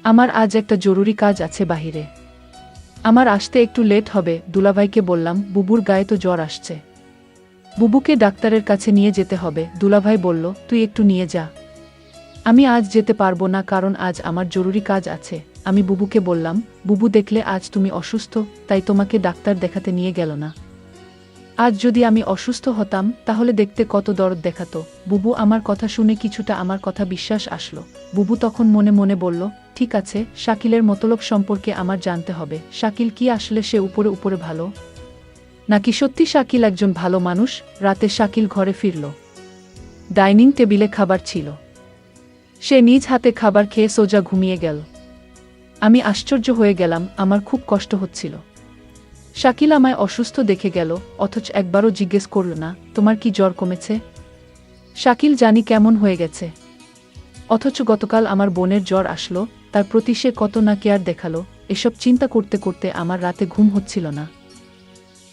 আমার আজ একটা জরুরি কাজ আছে বাহিরে, আমার আসতে একটু লেট হবে। দুলাভাইকে বললাম, বুবুর গায়ে তো জ্বর আসছে, বুবুকে ডাক্তারের কাছে নিয়ে যেতে হবে। দুলাভাই বলল, তুই একটু নিয়ে যা, আমি আজ যেতে পারবো না, কারণ আজ আমার জরুরি কাজ আছে। আমি বুবুকে বললাম, বুবু দেখলে আজ তুমি অসুস্থ, তাই তোমাকে ডাক্তার দেখাতে নিয়ে গেল না। আজ যদি আমি অসুস্থ হতাম, তাহলে দেখতে কত দরদ দেখাতো। বুবু আমার কথা শুনে কিছুটা আমার কথা বিশ্বাস আসলো। বুবু তখন মনে মনে বলল, ঠিক আছে, শাকিলের মতলব সম্পর্কে আমার জানতে হবে। শাকিল কি আসলে সে উপরে উপরে ভালো, নাকি সত্যি শাকিল একজন ভালো মানুষ? রাতে শাকিল ঘরে ফিরল। ডাইনিং টেবিলে খাবার ছিল। সে নিজ হাতে খাবার খেয়ে সোজা ঘুমিয়ে গেল। আমি আশ্চর্য হয়ে গেলাম, আমার খুব কষ্ট হচ্ছিল। শাকিল আমায় অসুস্থ দেখে গেল, অথচ একবারও জিজ্ঞেস করল না, তোমার কি জ্বর কমেছে? শাকিল জানি কেমন হয়ে গেছে, অথচ গতকাল আমার বোনের জ্বর আসলো, তার প্রতি সে কত না কেয়ার দেখালো। এসব চিন্তা করতে করতে আমার রাতে ঘুম হচ্ছিল না।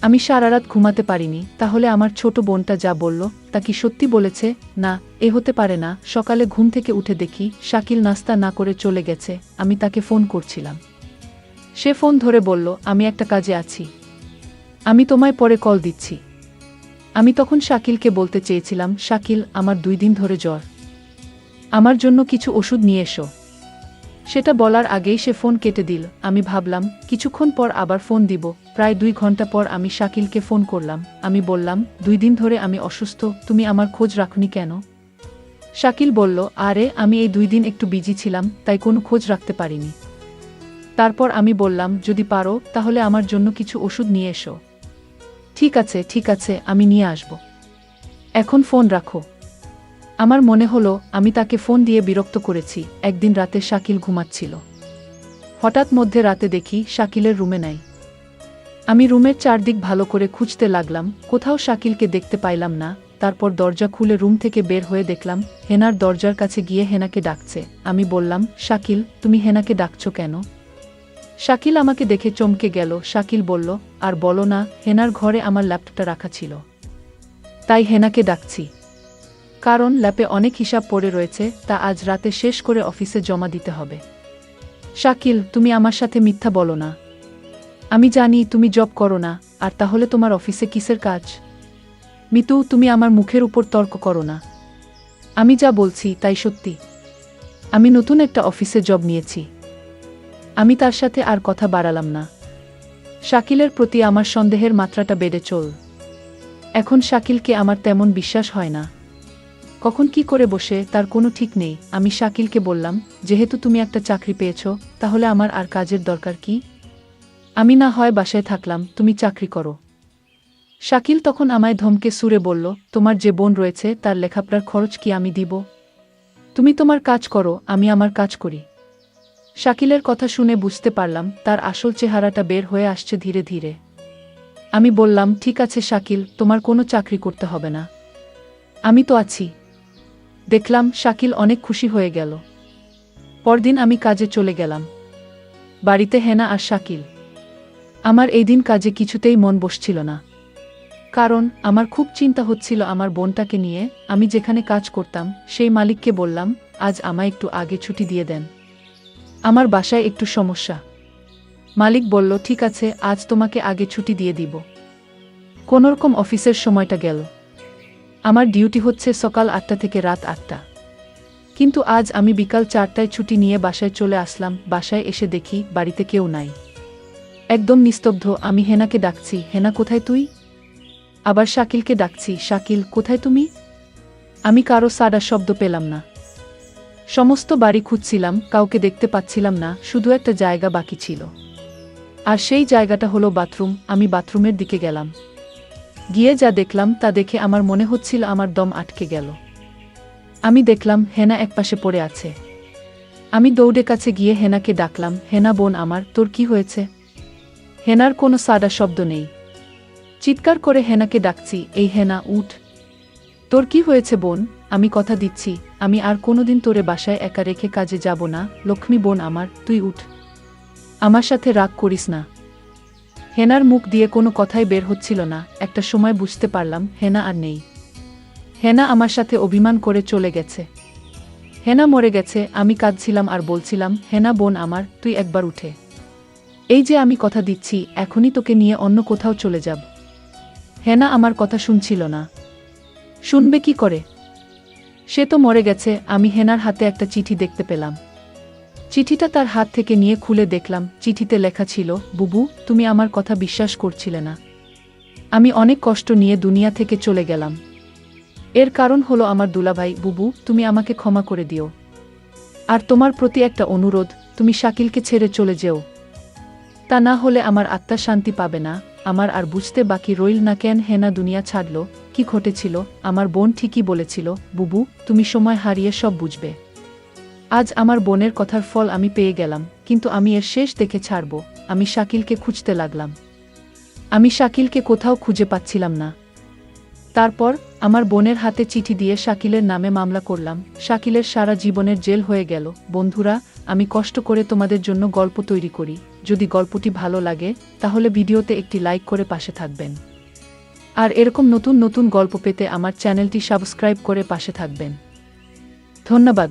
আমি সারা রাত ঘুমাতে পারিনি। তাহলে আমার ছোট বোনটা যা বলল, তা কি সত্যি বলেছে? না, এ হতে পারে না। সকালে ঘুম থেকে উঠে দেখি শাকিল নাস্তা না করে চলে গেছে। আমি তাকে ফোন করছিলাম, সে ফোন ধরে বলল, আমি একটা কাজে আছি, আমি তোমায় পরে কল দিচ্ছি। আমি তখন শাকিলকে বলতে চেয়েছিলাম, শাকিল, আমার 2 দিন ধরে জ্বর, আমার জন্য কিছু ওষুধ নিয়ে এসো। সেটা বলার আগেই সে ফোন কেটে দিল। আমি ভাবলাম কিছুক্ষণ পর আবার ফোন দিব। প্রায় 2 ঘন্টা পর আমি শাকিলকে ফোন করলাম। আমি বললাম, 2 দিন ধরে আমি অসুস্থ, তুমি আমার খোঁজ রাখনি কেন? শাকিল বলল, আরে আমি এই 2 দিন একটু বিজি ছিলাম, তাই কোনো খোঁজ রাখতে পারিনি। তারপর আমি বললাম, যদি পারো তাহলে আমার জন্য কিছু ওষুধ নিয়ে এসো। ঠিক আছে ঠিক আছে, আমি নিয়ে আসব, এখন ফোন রাখো। আমার মনে হলো আমি তাকে ফোন দিয়ে বিরক্ত করেছি। একদিন রাতে শাকিল ঘুমাচ্ছিল। হঠাৎ মধ্যে রাতে দেখি শাকিলের রুমে নাই। আমি রুমের চারদিক ভালো করে খুঁজতে লাগলাম, কোথাও শাকিলকে দেখতে পাইলাম না। তারপর দরজা খুলে রুম থেকে বের হয়ে দেখলাম হেনার দরজার কাছে গিয়ে হেনাকে ডাকছে। আমি বললাম, শাকিল, তুমি হেনাকে ডাকছো কেন? শাকিল আমাকে দেখে চমকে গেল। শাকিল বলল, আর বলো না, হেনার ঘরে আমার ল্যাপটপটা রাখা ছিল, তাই হেনাকে ডাকছি। কারণ ল্যাপে অনেক হিসাব পড়ে রয়েছে, তা আজ রাতে শেষ করে অফিসে জমা দিতে হবে। শাকিল, তুমি আমার সাথে মিথ্যা বলো না। আমি জানি তুমি জব করো না, আর তাহলে তোমার অফিসে কিসের কাজ? মিতু, তুমি আমার মুখের উপর তর্ক করো না। আমি যা বলছি তাই সত্যি। আমি নতুন একটা অফিসে জব নিয়েছি। আমি তার সাথে আর কথা বাড়ালাম না। শাকিলের প্রতি আমার সন্দেহের মাত্রাটা বেড়ে চল। এখন শাকিলকে আমার তেমন বিশ্বাস হয় না। কখন কি করে বসে তার কোনো ঠিক নেই। আমি শাকিলকে বললাম, যেহেতু তুমি একটা চাকরি পেয়েছ, তাহলে আমার আর কাজের দরকার কি? আমি না হয় বাসায় থাকলাম, তুমি চাকরি করো। শাকিল তখন আমায় ধমকে সুরে বলল, তোমার যে বোন রয়েছে তার লেখাপড়ার খরচ কি আমি দিব? তুমি তোমার কাজ করো, আমি আমার কাজ করি। শাকিলের কথা শুনে বুঝতে পারলাম তার আসল চেহারাটা বের হয়ে আসছে ধীরে ধীরে। আমি বললাম, ঠিক আছে শাকিল, তোমার কোনো চাকরি করতে হবে না, আমি তো আছি। দেখলাম শাকিল অনেক খুশি হয়ে গেল। পরদিন আমি কাজে চলে গেলাম। বাড়িতে হেনা আর শাকিল। আমার এই দিন কাজে কিছুতেই মন বসছিল না। কারণ আমার খুব চিন্তা হচ্ছিল আমার বোনটাকে নিয়ে। আমি যেখানে কাজ করতাম সেই মালিককে বললাম, আজ আমায় একটু আগে ছুটি দিয়ে দেন, আমার বাসায় একটু সমস্যা। মালিক বলল, ঠিক আছে, আজ তোমাকে আগে ছুটি দিয়ে দিব। কোনোরকম অফিসের সময়টা গেল। আমার ডিউটি হচ্ছে সকাল 8টা থেকে রাত 8টা। কিন্তু আজ আমি বিকাল 4টায় ছুটি নিয়ে বাসায় চলে আসলাম। বাসায় এসে দেখি বাড়িতে কেউ নাই, একদম নিস্তব্ধ। আমি হেনাকে ডাকছি, হেনা কোথায় তুই? আবার শাকিলকে ডাকছি, শাকিল কোথায় তুমি? আমি কারো সাড়া শব্দ পেলাম না। সমস্ত বাড়ি খুঁজছিলাম, কাউকে দেখতে পাচ্ছিলাম না। শুধু একটা জায়গা বাকি ছিল, আর সেই জায়গাটা হলো বাথরুম। আমি বাথরুমের দিকে গেলাম। গিয়ে যা দেখলাম তা দেখে আমার মনে হচ্ছিল আমার দম আটকে গেল। আমি দেখলাম হেনা একপাশে পড়ে আছে। আমি দৌড়ে কাছে গিয়ে হেনাকে ডাকলাম, হেনা বোন আমার, তোর কি হয়েছে? হেনার কোনো সাড়া শব্দ নেই। চিৎকার করে হেনাকে ডাকছি, এই হেনা, উঠ। তোর কি হয়েছে বোন? আমি কথা দিচ্ছি, আমি আর কোনোদিন তোরে বাসায় একা রেখে কাজে যাব না। লক্ষ্মী বোন আমার, তুই উঠ, আমার সাথে রাগ করিস না। হেনার মুখ দিয়ে কোনো কথাই বের হচ্ছিল না। একটা সময় বুঝতে পারলাম হেনা আর নেই। হেনা আমার সাথে অভিমান করে চলে গেছে। হেনা মরে গেছে। আমি কাঁদছিলাম আর বলছিলাম, হেনা বোন আমার, তুই একবার উঠে। এই যে আমি কথা দিচ্ছি, এখনই তোকে নিয়ে অন্য কোথাও চলে যাব। হেনা আমার কথা শুনছিল না। শুনবে কি করে? সে তো মরে গেছে। আমি হেনার হাতে একটা চিঠি দেখতে পেলাম। চিঠিটা তার হাত থেকে নিয়ে খুলে দেখলাম, চিঠিতে লেখা ছিল, বুবু, তুমি আমার কথা বিশ্বাস করছিলে না। আমি অনেক কষ্ট নিয়ে দুনিয়া থেকে চলে গেলাম। এর কারণ হলো আমার দুলাভাই। বুবু, তুমি আমাকে ক্ষমা করে দিও। আর তোমার প্রতি একটা অনুরোধ, তুমি শাকিলকে ছেড়ে চলে যেও। তা না হলে আমার আত্মা শান্তি পাবে না। আমার আর বুঝতে বাকি রইল না কেন হেনা দুনিয়া ছাড়ল, কি ঘটেছিল। আমার বোন ঠিকই বলেছিল, বুবু, তুমি সময় হারিয়ে সব বুঝবে। আজ আমার বোনের কথার ফল আমি পেয়ে গেলাম, কিন্তু আমি এর শেষ দেখে ছাড়ব। আমি শাকিলকে খুঁজতে লাগলাম। আমি শাকিলকে কোথাও খুঁজে পাচ্ছিলাম না। তারপর আমার বোনের হাতে চিঠি দিয়ে শাকিলের নামে মামলা করলাম। শাকিলের সারা জীবনের জেল হয়ে গেল। বন্ধুরা, আমি কষ্ট করে তোমাদের জন্য গল্প তৈরি করি। যদি গল্পটি ভালো লাগে তাহলে ভিডিওতে একটি লাইক করে পাশে থাকবেন। আর এরকম নতুন নতুন গল্প পেতে আমার চ্যানেলটি সাবস্ক্রাইব করে পাশে থাকবেন। ধন্যবাদ।